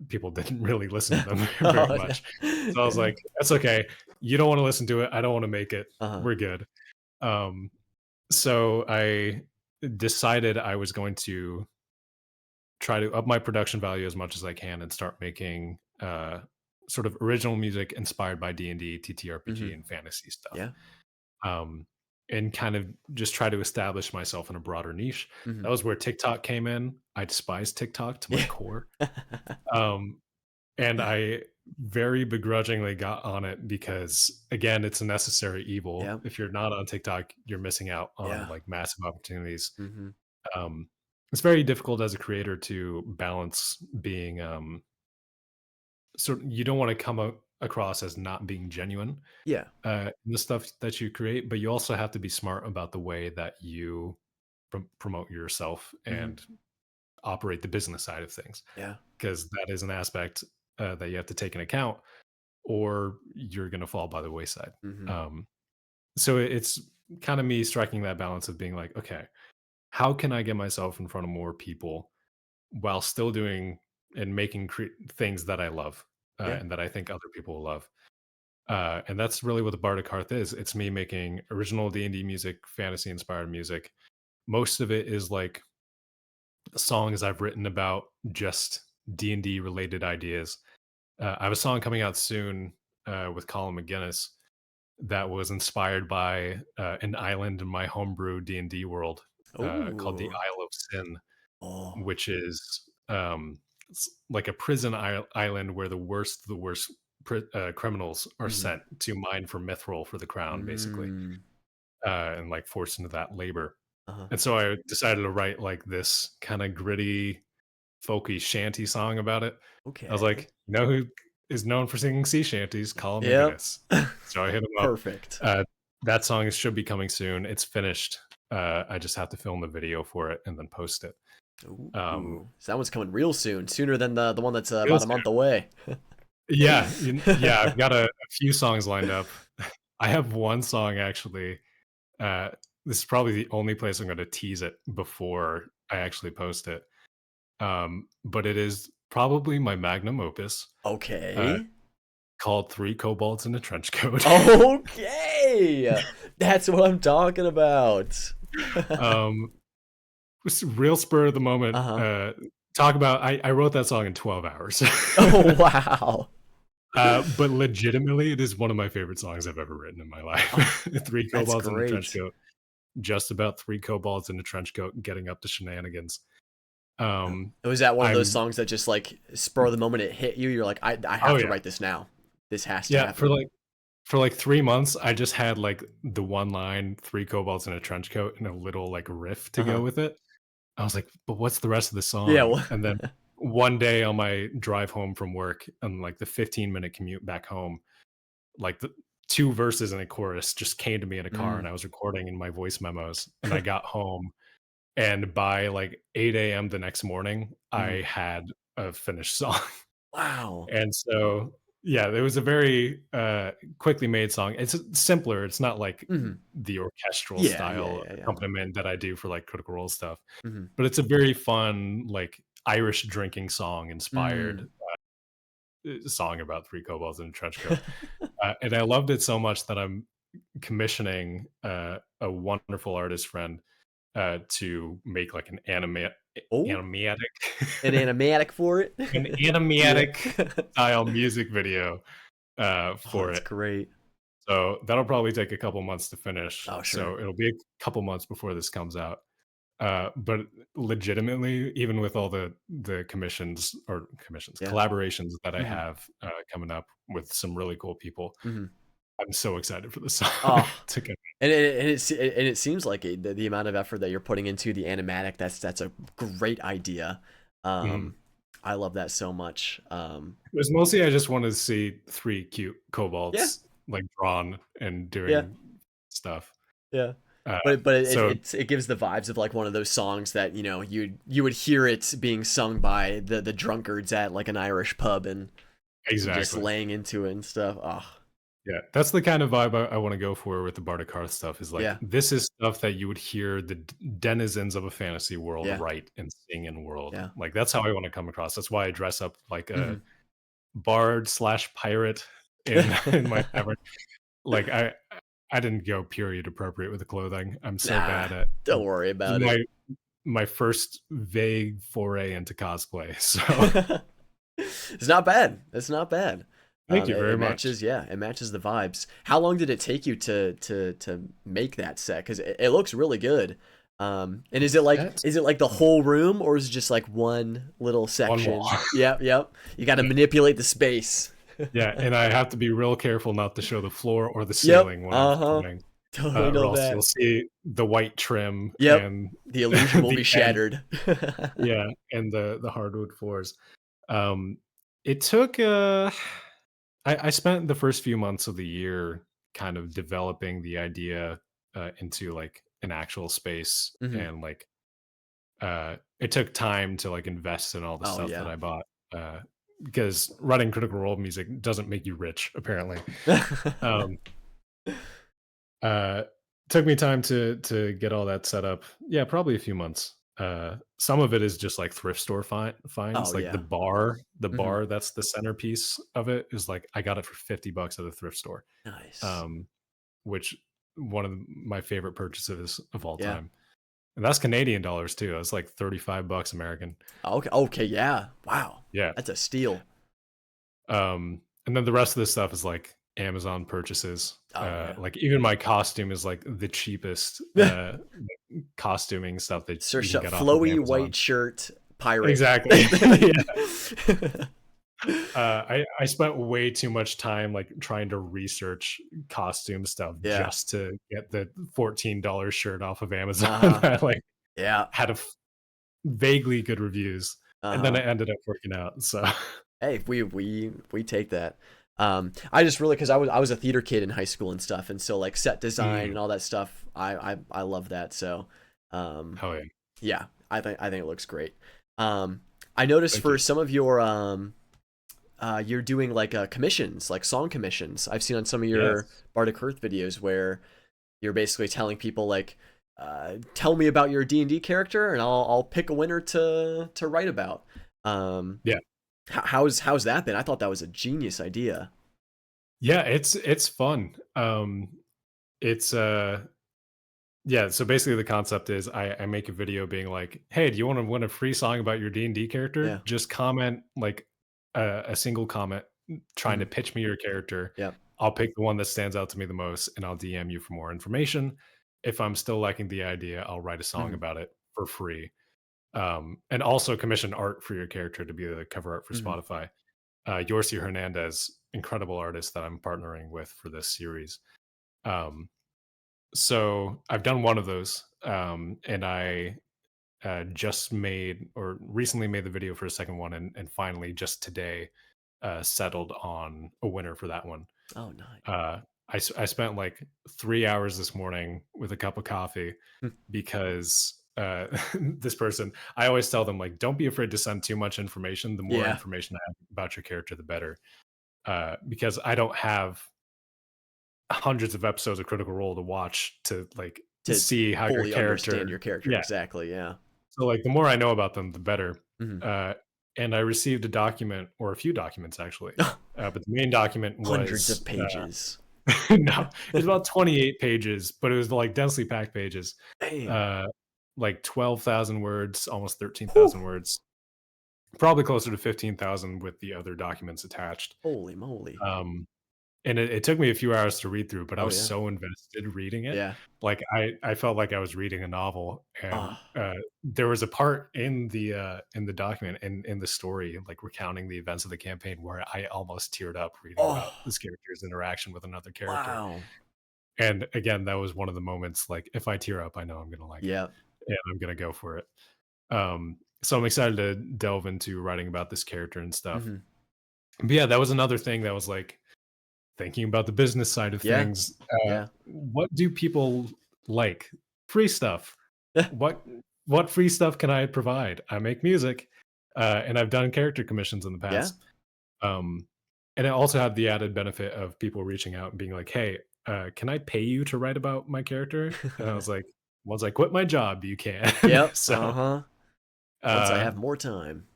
people didn't really listen to them very Oh, much. yeah. So I was Yeah. like, "That's okay. You don't want to listen to it. I don't want to make it. Uh-huh. We're good." Um, so I decided I was going to try to up my production value as much as I can and start making sort of original music inspired by D&D, TTRPG, Hmm. and fantasy stuff. Yeah. Um, and kind of just try to establish myself in a broader niche. Hmm. That was where TikTok came in. I despise TikTok to my Yeah. core. Um, and I very begrudgingly got on it because, again, it's a necessary evil. Yeah. If you're not on TikTok, you're missing out on Yeah. like massive opportunities. Hmm. um, it's very difficult as a creator to balance being you don't want to across as not being genuine Yeah. in the stuff that you create, but you also have to be smart about the way that you promote yourself Hmm. and operate the business side of things, Yeah. because that is an aspect that you have to take into account, or you're going to fall by the wayside. Hmm. um, so it's kind of me striking that balance of being like, okay, how can I get myself in front of more people while still doing and making things that I love, Yeah. and that I think other people will love. And that's really what the Bardic Hearth is. It's me making original D&D music, fantasy inspired music. Most of it is like songs I've written about just D&D related ideas. I have a song coming out soon with Colin McGuinness that was inspired by an island in my homebrew D&D world called the Oh. Isle of Sin, Oh. which is it's like a prison island where the worst criminals are Mhm. sent to mine for mithril for the crown, basically, Mm. and like forced into that labor. Uh-huh. And so I decided to write like this kind of gritty, folky shanty song about it. I was Okay. like, you know who is known for singing sea shanties? Colin Yep. McGuinness. So I hit him up. Perfect. That song should be coming soon. It's finished. I just have to film the video for it and then post it. Um, Ooh. So that one's coming real soon, sooner than the one that's real about a soon. month away. Yeah, yeah. I've got a few songs lined up. I have one song actually. Uh, this is probably the only place I'm going to tease it before I actually post it. But it is probably my magnum opus, uh, Okay. called Three Kobolds in a Trench Coat. Okay. That's what I'm talking about. um, it's real spur of the moment. Uh-huh. Talk about I wrote that song in 12 hours. Oh, wow. But legitimately, it is one of my favorite songs I've ever written in my Oh, life. Three that's Kobolds in a Trench great. Coat. Just about three kobolds in a trench coat getting up to shenanigans. Oh, Um, was that one of those I'm songs that just like spur of the moment it hit you? You're like, I oh have to yeah, write this now. This has to yeah. happen. For like 3 months, I just had like the one line, three kobolds in a trench coat, and a little like riff to go Uh-huh. with it. I was like, but what's the rest of the Yeah, song? well, And then one day on my drive home from work and like the 15-minute commute back home, like the two verses and a chorus just came to me in a car mm. and I was recording in my voice memos. And I got home and by like 8 a.m. the next morning, Mhm. I had a finished song. Wow. And so, yeah, it was a very quickly made song. It's simpler. It's not like Mhm. the orchestral Yeah, yeah, style yeah, yeah. accompaniment that I do for like Critical Role stuff, Mhm. but it's a very fun, like Irish drinking song inspired Mm. song about three kobolds in a trench coat. And I loved it so much that I'm commissioning a wonderful artist friend to make like Oh, animatic an animatic for it? an Yeah. animatic style music video Oh, for that's it. great. So that'll probably take a couple months to finish. Oh, sure. So it'll be a couple months before this comes out. But legitimately, even with all the Yeah. collaborations that I Mhm. have coming up with some really cool people, Mhm. I'm so excited for the song Oh, to come. and it seems like the amount of effort that you're putting into the animatic, that's a great idea. Mhm. I love that so much. It was mostly I just wanted to see three cute Yeah, kobolds like drawn and yeah, doing stuff. yeah. Uh, But so it gives the vibes of like one of those songs that you would hear it being sung by the drunkards at like an Irish pub and just exactly. laying into it and stuff. Oh, Yeah, that's the kind of vibe I wanna go for with the Bardic Hearth stuff is, like, yeah, this is stuff that you would hear the denizens of a fantasy world yeah, write and sing in world. yeah. Like, that's how I wanna come across. That's why I dress up like a Mhm. bard/pirate in in my tavern. Like, I didn't go period appropriate with the clothing. I'm so Nah, bad at don't worry this is about it. my first vague foray into cosplay, so It's not bad. It's not bad. thank you It very much. matches, yeah, it matches the vibes. How long did it take you to make that set? Because it looks really good. And That's is it like the whole room or is it just like one little one wall. section? Yep, yep. You got to manipulate the space. Yeah, and I have to be real careful not to show the floor or the Yep. ceiling when I'm Uh-huh. filming, Totally or know else you'll that. see the white trim Yep. and The illusion will the be end. shattered. Yeah, and the hardwood floors. Um, it took, I spent the first few months of the year kind of developing the idea, into, like, an actual space, Mhm. and, like, it took time to, like, invest in all the Oh stuff that yeah. I bought, because running Critical Role music doesn't make you rich, apparently. Um Uh, took me time to get all that set up. Yeah, probably a few months. Some of it is just like thrift store finds, Oh like yeah. the Mhm. bar that's the centerpiece of it is like I got it for $50 at a thrift store, Nice. um, which my favorite purchases of all Yeah. time. and that's Canadian dollars too. It's like 35 bucks American. Okay, okay, yeah. Wow. Yeah. That's a steal. And then the rest of this stuff is like Amazon purchases. Oh, yeah. Like even my costume is like the cheapest costuming stuff that Sir you can Shut get off of flowy white Amazon. shirt pirate. Exactly. Yeah. I spent way too much time like trying to research costume stuff Yeah. just to get the $14 shirt off of Amazon. Uh-huh. I like Yeah. had vaguely good reviews, and then Uh-huh. it ended up working out. So Hey, we take that. I just really, because I was a theater kid in high school and stuff, and so like set design mm, and all that stuff, I love that. So, hell yeah, yeah, I think it looks great. I noticed thank you. for some of your you're doing like commissions, like song commissions. I've seen on some of your Yes. Bardic Earth videos where you're basically telling people like, tell me about your D&D character, and I'll pick a winner to write about. Um, Yeah. how's that been? I thought that was a genius idea. Yeah, it's fun. It's yeah, so basically the concept is I make a video being like, "Hey, do you want to win a free song about your D&D character? Yeah. Just comment like a single comment trying to Hmm. pitch me your character. Yeah. I'll pick the one that stands out to me the most and I'll DM you for more information. If I'm still liking the idea, I'll write a song Hmm. about it for free. And also commission art for your character to be the cover art for Hmm. Spotify. Yorsi Hernandez, incredible artist that I'm partnering with for this series. Um, so I've done one of those, and I just made or recently made the video for a second one, and finally just today settled on a winner for that one. Oh, nice. Uh, I spent like 3 hours this morning with a cup of coffee Hmm. because this person, I always tell them like, don't be afraid to send too much information. The more Yeah. information I have about your character, the better. Because I don't have hundreds of episodes of Critical Role to watch to like To see how your fully understand character. your character Yeah. exactly. Yeah. So like the more I know about them, the better. Hmm. Uh, and I received a document or a few documents actually. But the main document Hundreds was of pages. no, it's about 28 pages, but it was like densely packed pages. Damn. Uh, like 12,000 words, almost Whew. 13,000 words, probably closer to 15,000 with the other documents attached. Holy moly. Um, And it took me a few hours to read through, but I Oh was yeah. so invested reading it. Yeah. Like, I felt like I was reading a novel, and, Ah. there was a part in the document, in the story, like, recounting the events of the campaign where I almost teared up reading about Oh. this character's interaction with another character. Wow. And, again, that was one of the moments, like, if I tear up, I know I'm gonna like it, Yeah. and I'm gonna go for it. So I'm excited to delve into writing about this character and stuff. Hmm. But, yeah, that was another thing that was, like, thinking about the business side of Yeah. things, Yeah. what do people like? Free stuff. Yeah. What what free stuff can I provide? I make music, and I've done character commissions in the Yeah. past. Um, and it also had the added benefit of people reaching out and being like, "Hey, can I pay you to write about my character?" And I was like, "Once I quit my job, you can." Yep. So, Uh-huh. Once I uh, have more time.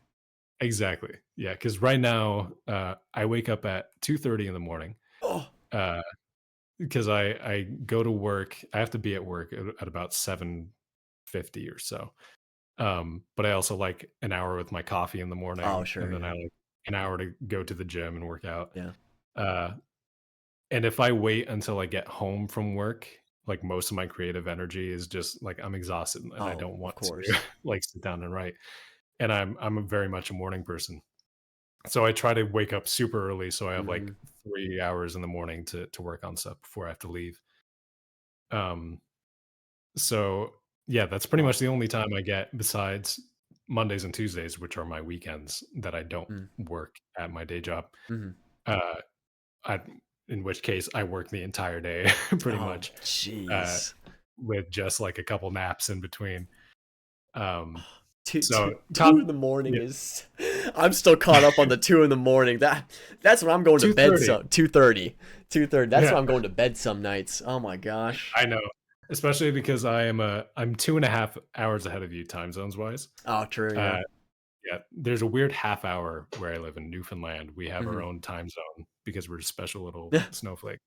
exactly. Yeah, because right now, I wake up at 2:30 in the morning, Oh. uh because I go to work. I have to be at work at about 7:50 or so. But I also like an hour with my coffee in the Oh, morning, sure. and then I Yeah. like an hour to go to the gym and work out. Yeah. Uh, and if I wait until I get home from work, like most of my creative energy is just like I'm exhausted and I Oh, don't of want to course. like sit down and write. And I'm a very much a morning person. So I try to wake up super early so I have like Hmm. 3 hours in the morning to work on stuff before I have to leave. Um, So, yeah, that's pretty much Wow. the only time I get besides Mondays and Tuesdays, which are my weekends that I don't work at my day job. Mm-hmm. Uh, I in which case I work the entire day pretty Oh, much, uh, jeez. with just like a couple naps in between. Um, Two, so two, top two in the morning yeah, is. I'm still caught up on the 2 in the morning. That's when I'm going to bed. 2:30. Some 2:30, 2:30. That's Yeah, when I'm going to bed some nights. Oh my gosh. I know. Especially because I'm 2.5 hours ahead of you time zones wise. Oh, true. Yeah. Uh, Yeah, there's a weird half hour where I live in Newfoundland. We have our Hmm. own time zone because we're a special little snowflake.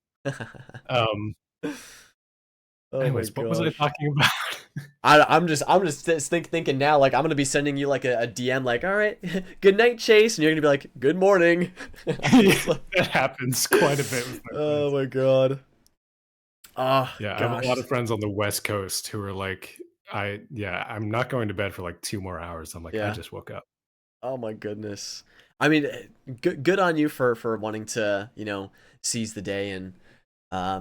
Um, Oh my anyways, what was I gosh. talking about? I'm just thinking now, like I'm gonna be sending you like a DM, like, all right, good night, Chase, and you're gonna be like, good morning. Yeah, Just like, that happens quite a bit with my oh friends. my god. Oh Yeah, I have a lot gosh. of friends on the West Coast who are like, I'm not going to bed for like 2 more hours. I'm like, I Yeah. just woke up. Oh my goodness. I mean, good on you for wanting to, seize the day and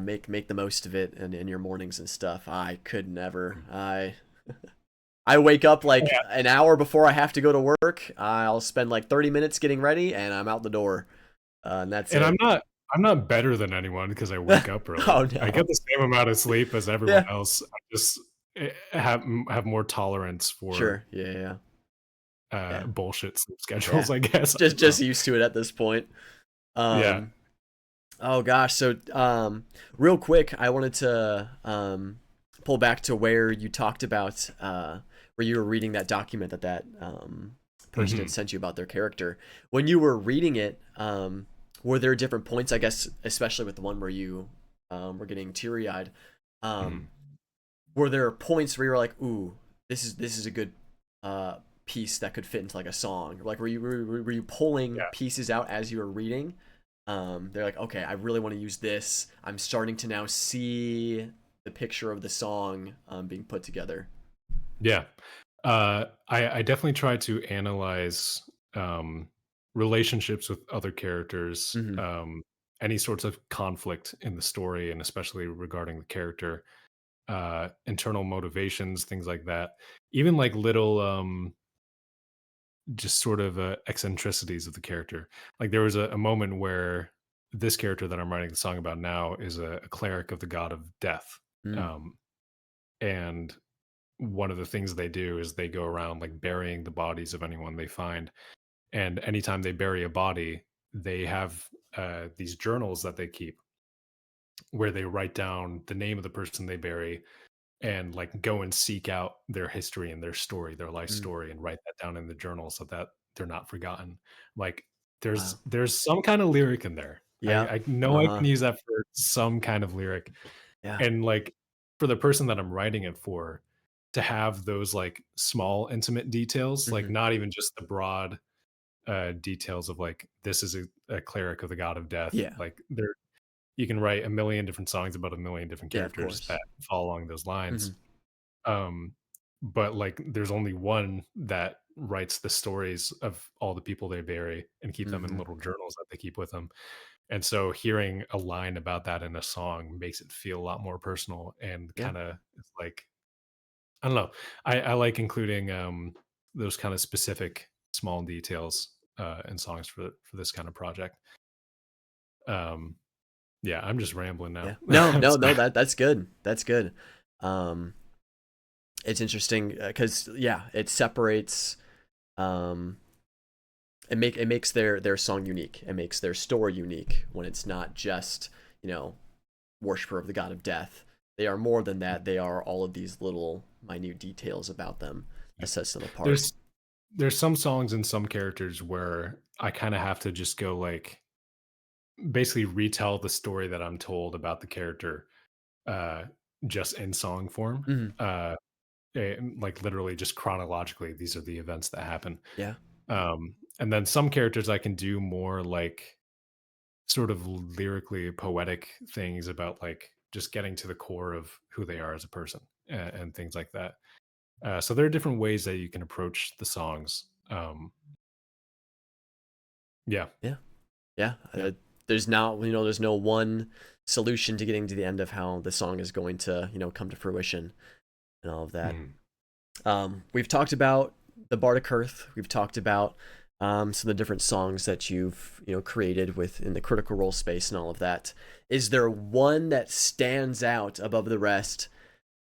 make the most of it and in your mornings and stuff. I could never. I wake up like Yeah, an hour before I have to go to work. I'll spend like 30 minutes getting ready and I'm out the door. And that's and it. I'm not better than anyone because I wake up early. Oh I no. get the same amount of sleep as everyone Yeah. else. I just have more tolerance for Sure. Yeah, yeah. Yeah. bullshit sleep Yeah. schedules, I guess. I don't Just know. used to it at this point. Yeah. Um oh gosh, so real quick, I wanted to pull back to where you talked about where you were reading that document that person had Mhm. sent you about their character. When you were reading it, were there different points, I guess, especially with the one where you were getting teary-eyed, um Mhm. were there points where you were like, ooh, this is a good uh piece that could fit into like a song? Like were you pulling Yeah. pieces out as you were reading? They're like, okay, I really want to use this. I'm starting to now see the picture of the song being put together. Yeah. I definitely try to analyze um, relationships with other characters, Hmm. any sorts of conflict in the story, and especially regarding the character, internal motivations, things like that. Even like little, just sort of eccentricities of the character. Like there was a moment where this character that I'm writing the song about now is a cleric of the god of death. Mm. Um, and one of the things they do is they go around like burying the bodies of anyone they find, and anytime they bury a body, they have these journals that they keep where they write down the name of the person they bury and like go and seek out their history and their story, their life Mm. story, and write that down in the journal so that they're not forgotten. Like Wow. there's some kind of lyric in there. Yeah. I know I Uh-huh. can use that for some kind of lyric. Yeah. And like for the person that I'm writing it for, to have those like small intimate details, like Hmm. not even just the broad details of like this is a cleric of the god of death. Yeah. Like there you can write a million different songs about a million different Yeah, of characters course. that fall along those Hmm. lines. Um, but like there's only one that writes the stories of all the people they bury and keep them in Hmm. little journals that they keep with them. And so hearing a line about that in a song makes it feel a lot more personal and Yeah. kind of it's like I don't know. I like including those kind of specific small details in songs for this kind of project. Um, yeah, I'm just rambling Yeah. now. No, I'm no, no, sorry. that's good. That's good. Um it's interesting cuz yeah, it separates um it makes their song unique. It makes their story unique when it's not just, you know, worshiper of the god of death. They are more than that. They are all of these little minute details about them Yeah. that sets them apart. There's there's some songs and some characters where I kind of have to just go like basically retell the story that I'm told about the character uh just in song form. Hmm. Uh like literally just chronologically these are the events that happen. Yeah. And then some characters I can do more like sort of lyrically poetic things about like just getting to the core of who they are as a person and things like that. So there are different ways that you can approach the songs. Yeah, Yeah. Yeah. yeah, There's now, there's no one solution to getting to the end of how the song is going to, come to fruition and all of that. mhm, We've talked about the Bardic Earth. We've talked about some of the different songs that you've created within the Critical Role space and all of that. Is there one that stands out above the rest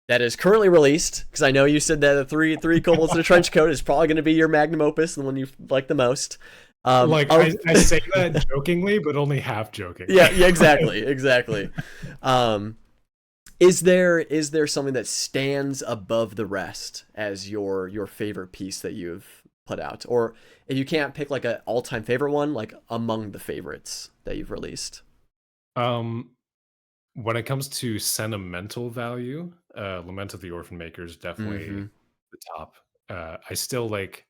that is currently released? Because I know you said that the three kobolds in a trench coat is probably going to be your magnum opus, the one you like the most. like Of I say that jokingly, but only half jokingly. yeah, yeah, exactly, exactly. Um, is there something that stands above the rest as your favorite piece that you've put out, or if you can't pick like an all-time favorite one, like among the favorites that you've released? um, when it comes to sentimental value, Lament of the Orphan Maker is definitely Mhm. the top. I still like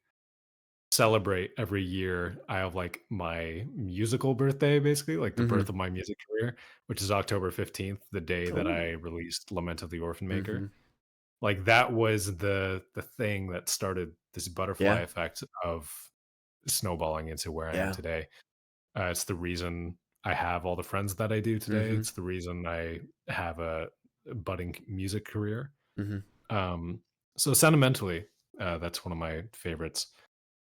celebrate every year. I have like my musical birthday, basically, like the birth Mhm. of my music career, which is October 15th, the day that Oh. I released Lament of the Orphan Maker. Mhm. Like that was the thing that started this butterfly Yeah. effect of snowballing into where I am Yeah. today. It's the reason I have all the friends that I do today. Mhm. It's the reason I have a budding music career. Mhm. Um, so sentimentally, that's one of my favorites.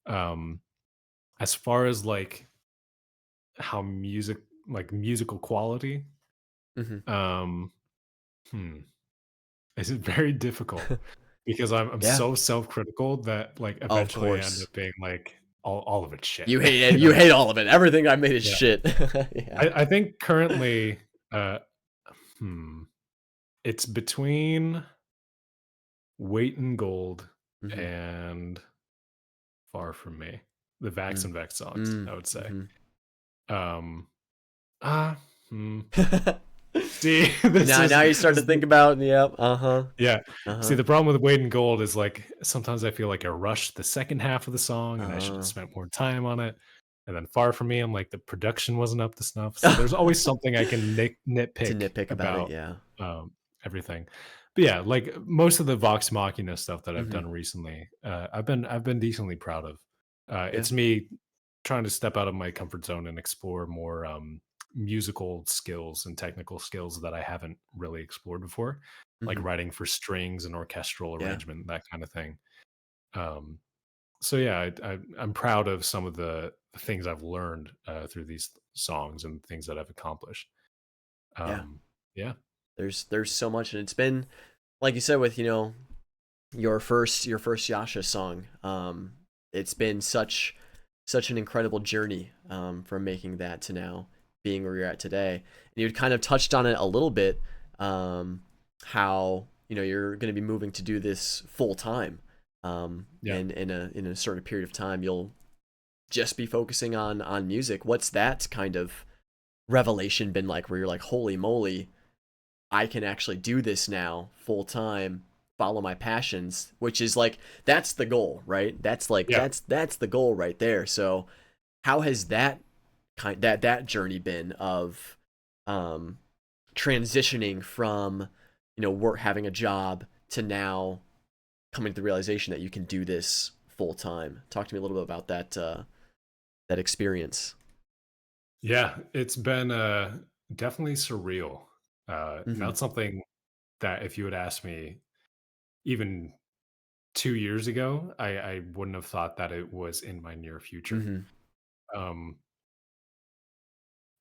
Um, as far as like how musical quality, Mhm. um, hmm, is it very difficult because I'm Yeah. so self-critical that like Of eventually I end course. up being like all of it's shit, You hate you it. You know? hate all of it. Everything I made is Yeah. shit. Yeah. I think currently, uh, hmm, it's between Weight and Gold Mhm. and Far From Me, the Vax Mm. and Vex songs, Mm. I would say. Mhm. Um, ah, hmm. See, this Now is you start this to is the think about yep. Uh-huh. yeah. See, Uh-huh. the problem with Weight and Gold is, like, sometimes I feel like I rushed the second half of the song, and I should have Uh. spent more time on it, and then Far From Me, I'm like, the production wasn't up to snuff, so there's always something I can To nitpick nitpick about it, about, yeah. everything. But, yeah, like, most of the Vox Machina stuff that I've Mhm. done recently, I've been decently proud of. Yeah. It's me trying to step out of my comfort zone and explore more, musical skills and technical skills that I haven't really explored before, like Mhm. writing for strings and orchestral Yeah. arrangement, that kind of thing. Um, so yeah, I'm proud of some of the things I've learned through these songs and things that I've accomplished. Yeah. Um, yeah, There's so much, and it's been like you said with, your first Yasha song. It's been such an incredible journey from making that to now being where you're at today. And you kind of touched on it a little bit, how you're going to be moving to do this full time, yeah, and in a certain period of time you'll just be focusing on music. What's that kind of revelation been like, where you're like, holy moly, I can actually do this now full time, follow my passions, which is like that's the goal, right? That's like yeah. that's the goal right there. So how has that journey been of um transitioning from work, having a job, to now coming to the realization that you can do this full time? Talk to me a little bit about that experience. Yeah, it's been definitely surreal. Mhm. Not something that if you had asked me even 2 years ago, I wouldn't have thought that it was in my near future. Mhm. Um,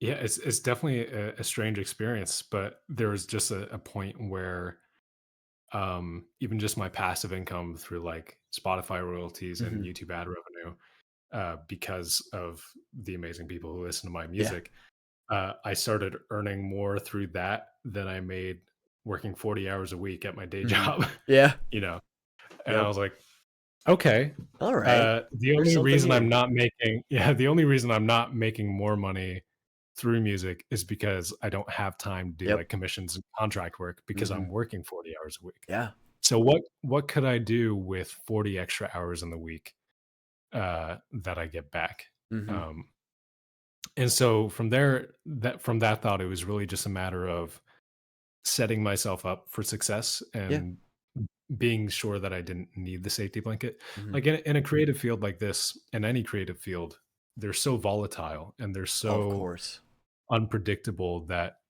yeah, it's definitely a strange experience, but there was just a point where even just my passive income through like Spotify royalties and Mhm. YouTube ad revenue, because of the amazing people who listen to my Yeah. music, I started earning more through that than I made working 40 hours a week at my day Mhm. job, Yeah. you know? And I Yep. was like, okay. All right. The There's only something reason I'm here. not making yeah, the only reason I'm not making more money through music is because I don't have time to do, Yep. like, commissions and contract work because I'm Mhm. working 40 hours a week. Yeah. So what could I do with 40 extra hours in the week, that I get back? Mhm. Um, and so from there from that thought, it was really just a matter of setting myself up for success Yeah. and being sure that I didn't need the safety blanket. Mhm. Like in a creative field like this, in any creative field, they're so volatile and they're Of so course. unpredictable that,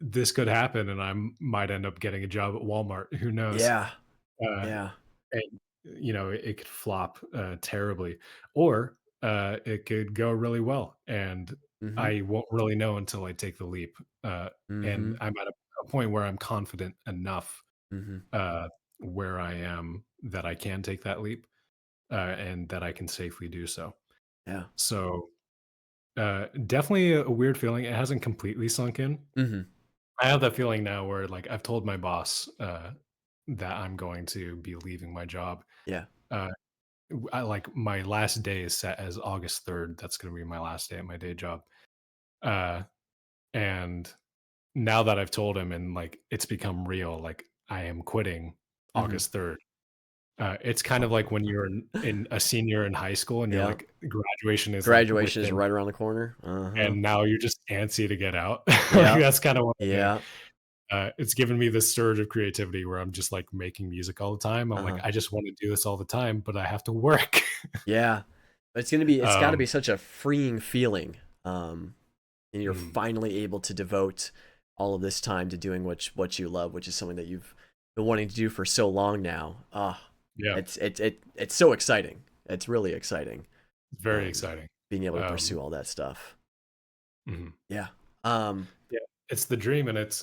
this could happen and might end up getting a job at Walmart. Who knows? Yeah. Uh, Yeah. and, it could flop terribly, or it could go really well. And Mhm. I won't really know until I take the leap. And Mhm. I'm at a point where I'm confident enough Mhm. uh, where I am that I can take that leap and that I can safely do so. Yeah. So definitely a weird feeling. It hasn't completely sunk in. Mhm. I have that feeling now where like I've told my boss that I'm going to be leaving my job. Yeah. Uh, I like my last day is set as August 3rd. That's going to be my last day at my day job. Uh, and now that I've told him and like it's become real, like I am quitting Mhm. August 3rd. It's kind of Oh. like when you're in a senior in high school and you're Yeah. like graduation is like Graduation is within, right around the corner. Uh-huh. and now you're just antsy to get out. Like Yep. that's kind of what I'm doing. Yeah. It's given me this surge of creativity where I'm just like making music all the time. I'm like, Uh-huh. I just want to do this all the time, but I have to work. Yeah. It's gotta um, be such a freeing feeling. Um, and you're mm, finally able to devote all of this time to doing what you love, which is something that you've been wanting to do for so long now. yeah, It's so exciting. It's really exciting. it's very exciting. Being able to Um, pursue all that stuff. mhm. Yeah. Um, Yeah, it's the dream, and it's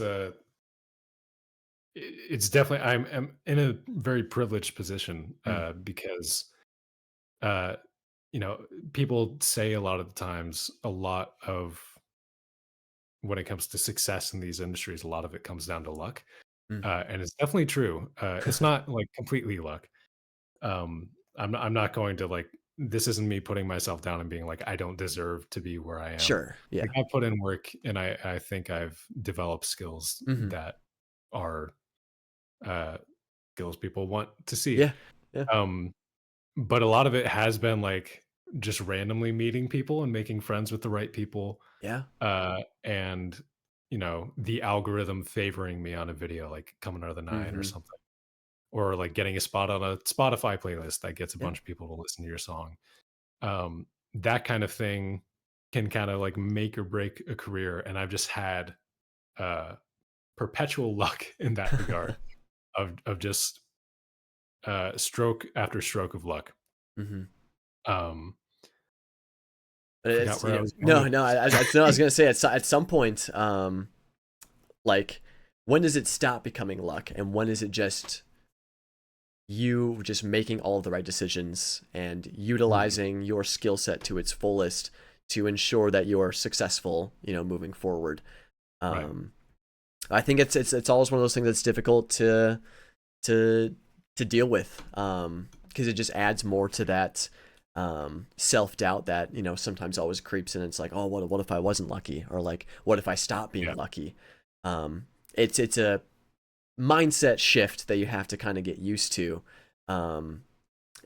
definitely I'm in a very privileged position mm, because uh, you know, people say a lot of the times a lot of when it comes to success in these industries, a lot of it comes down to luck. mm. And it's definitely true. It's not like completely luck. I'm not going to like this isn't me putting myself down and being like I don't deserve to be where I am. Sure. Yeah. Like I put in work and I think I've developed skills Hmm. that are uh skills people want to see. Yeah. Yeah. Um but a lot of it has been like just randomly meeting people and making friends with the right people, Yeah. and the algorithm favoring me on a video like coming out of the nine or Hmm. something, or like getting a spot on a Spotify playlist that gets a Yeah. bunch of people to listen to your song. That kind of thing can kind of like make or break a career, and I've just had uh perpetual luck in that regard of just stroke after stroke of luck. Hmm. um It's Forgot where I was going no, with no. this. No, I was gonna say at some point, like, when does it stop becoming luck, and when is it just you just making all of the right decisions and Mhm. utilizing your skill set to its fullest to ensure that you're successful, moving forward. Right. Um, I think it's always one of those things that's difficult to to deal with, because it just adds more to that self doubt that sometimes always creeps in. It's like, oh, what if I wasn't lucky, or like, what if I stop being Yeah. lucky? It's a mindset shift that you have to kind of get used to, um,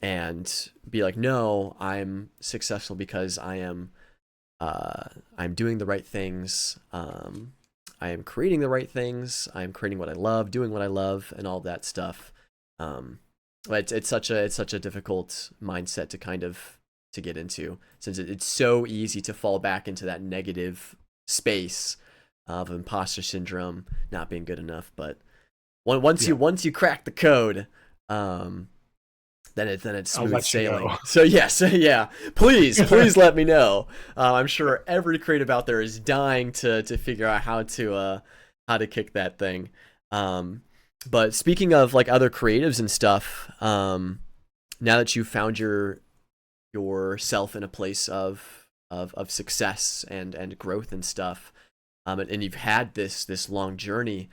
and be like, no, I'm successful because uh, I'm doing the right things. I am creating the right things. I'm creating what I love, doing what I love, and all that stuff. Um, but it's such a difficult mindset to kind of to get into, since it's so easy to fall back into that negative space of imposter syndrome, not being good enough. But Yeah. once you crack the code, um, then it's I'll smooth let you know. sailing. So yes, yeah. Please let me know. I'm sure every creative out there is dying to figure out how to kick that thing. Um, but speaking of like other creatives and stuff, now that you've found yourself in a place of success and growth and stuff, and you've had this long journey,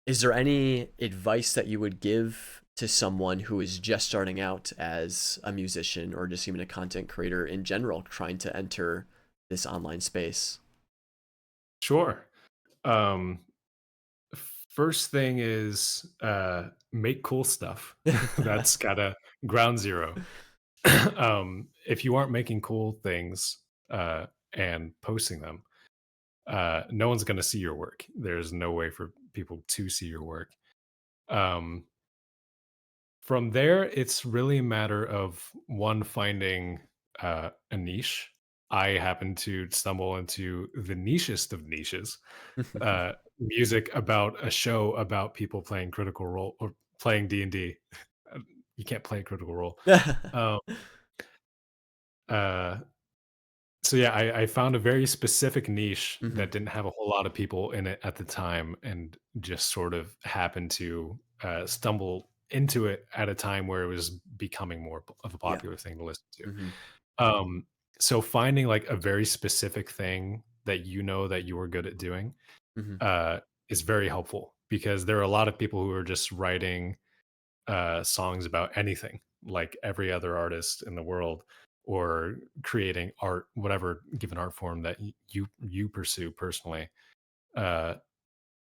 is there any advice that you would give to someone who is just starting out as a musician, or just even a content creator in general, trying to enter this online space? Sure. Um, First thing is make cool stuff. That's gotta ground zero. If you aren't making cool things and posting them, no one's gonna see your work. There's no way for people to see your work. Um, From there, it's really a matter of one finding a niche. I happen to stumble into the nichest of niches, music about a show about people playing Critical Role or playing D&D. You can't play Critical Role. Um, uh, so yeah, I found a very specific niche Hmm. that didn't have a whole lot of people in it at the time, and just sort of happened to stumble into it at a time where it was becoming more of a Yeah. popular thing to listen to. Hmm. So finding like a very specific thing that you know that you are good at doing Hmm. uh, is very helpful, because there are a lot of people who are just writing songs about anything, like every other artist in the world, or creating art, whatever given art form that you pursue personally. Uh,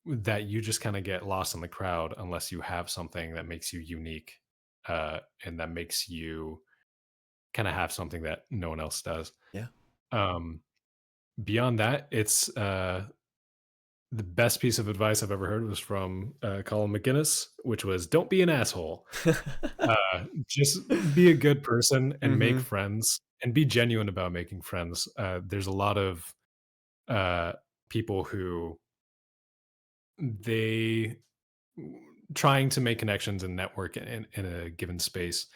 that you just kind of get lost in the crowd unless you have something that makes you unique, and that makes you kind of have something that no one else does. Yeah. Um, Beyond that, it's the best piece of advice I've ever heard was from Colin McGinnis, which was don't be an asshole. Just be a good person and make Mm-hmm. friends and be genuine about making friends. There's a lot of uh, people who they trying to make connections and network in a given space.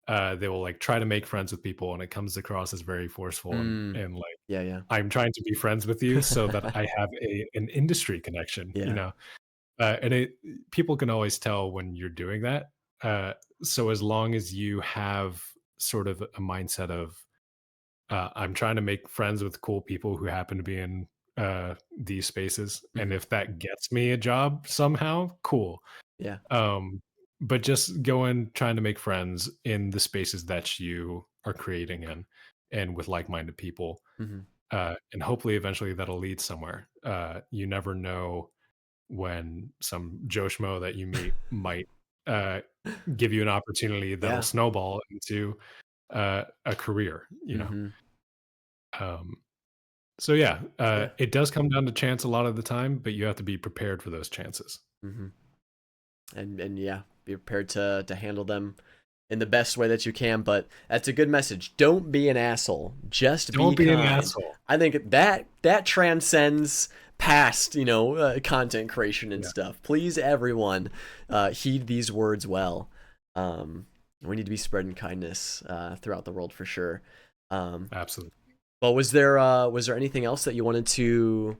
They will like try to make friends with people, and it comes across as very forceful Mm. and like Yeah, yeah. I'm trying to be friends with you so that I have an industry connection, you Yeah. know. And it people can always tell when you're doing that. So as long as you have sort of a mindset of I'm trying to make friends with cool people who happen to be in these spaces, and Mm-hmm. if that gets me a job somehow, cool. Yeah. Um, but just go in trying to make friends in the spaces that you are creating in, and with like-minded people, Mm-hmm. and hopefully eventually that'll lead somewhere. You never know when some Joe Schmo that you meet might uh, give you an opportunity that'll Yeah. snowball into a career, you know. Mm-hmm. Um, so yeah, Yeah. it does come down to chance a lot of the time, but you have to be prepared for those chances. Mm-hmm. And yeah, be prepared to handle them in the best way that you can. But that's a good message. Don't be an asshole. Just be Don't be an kind. asshole. I think that transcends past content creation and Yeah, stuff. Please, everyone, heed these words well. We need to be spreading kindness throughout the world for sure. Um, absolutely. but was there anything else that you wanted to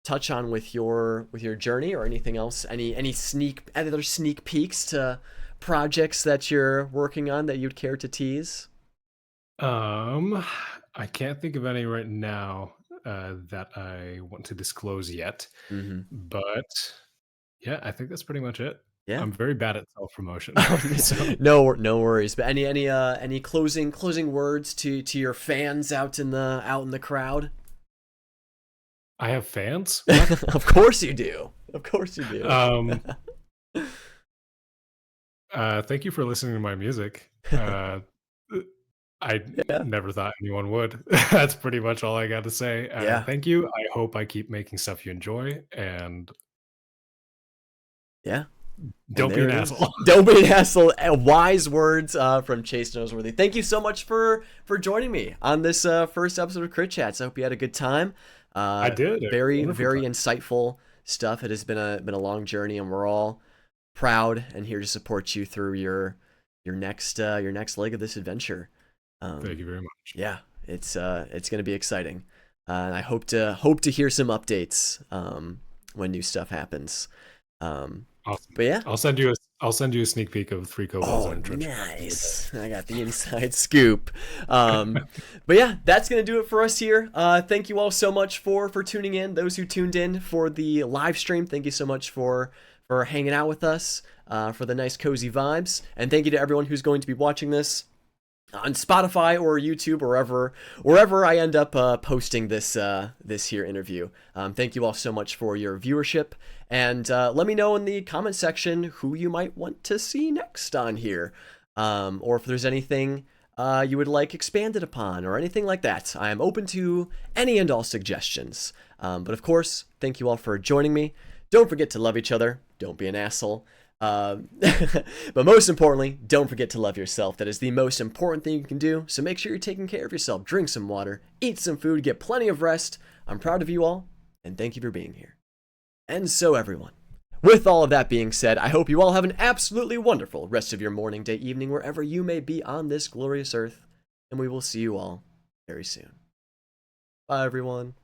touch on with your journey, or anything else, any other sneak peeks to projects that you're working on that you'd care to tease? Um, I can't think of any right now that I want to disclose yet, Mm-hmm. but yeah, I think that's pretty much it. Yeah. I'm very bad at self promotion, so No worries. But any closing words to your fans out in the crowd? I have fans. What? Of course you do. Of course you do. Um, Thank you for listening to my music. I Yeah. never thought anyone would. That's pretty much all I got to say. Yeah. Thank you. I hope I keep making stuff you enjoy, and Yeah. And don't be there an it asshole. is. Don't be an asshole. Wise words from Chase Noseworthy. Thank you so much for joining me on this first episode of Crit Chats. I hope you had a good time. I did. It was a wonderful Very time. insightful stuff. It has been a long journey, and we're all proud and here to support you through your next leg of this adventure. Thank Um, you very much. yeah, it's gonna be exciting, and I hope to hear some updates when new stuff happens. Um, Awesome. but yeah. I'll send you a sneak peek of 3 kobolds Oh, in a trench coat the other nice. I got the inside scoop. But yeah, that's going to do it for us here. Thank you all so much for tuning in. Those who tuned in for the live stream, thank you so much for hanging out with us, for the nice cozy vibes. And thank you to everyone who's going to be watching this on Spotify or YouTube, or wherever I end up posting this here interview. Thank you all so much for your viewership, and let me know in the comment section who you might want to see next on here, or if there's anything you would like expanded upon, or anything like that. I am open to any and all suggestions. But of course, thank you all for joining me. Don't forget to love each other. Don't be an asshole. But most importantly, don't forget to love yourself. That is the most important thing you can do. So make sure you're taking care of yourself. Drink some water, eat some food, get plenty of rest. I'm proud of you all, and thank you for being here. And so, everyone, with all of that being said, I hope you all have an absolutely wonderful rest of your morning, day, evening, wherever you may be on this glorious earth. And we will see you all very soon. Bye, everyone.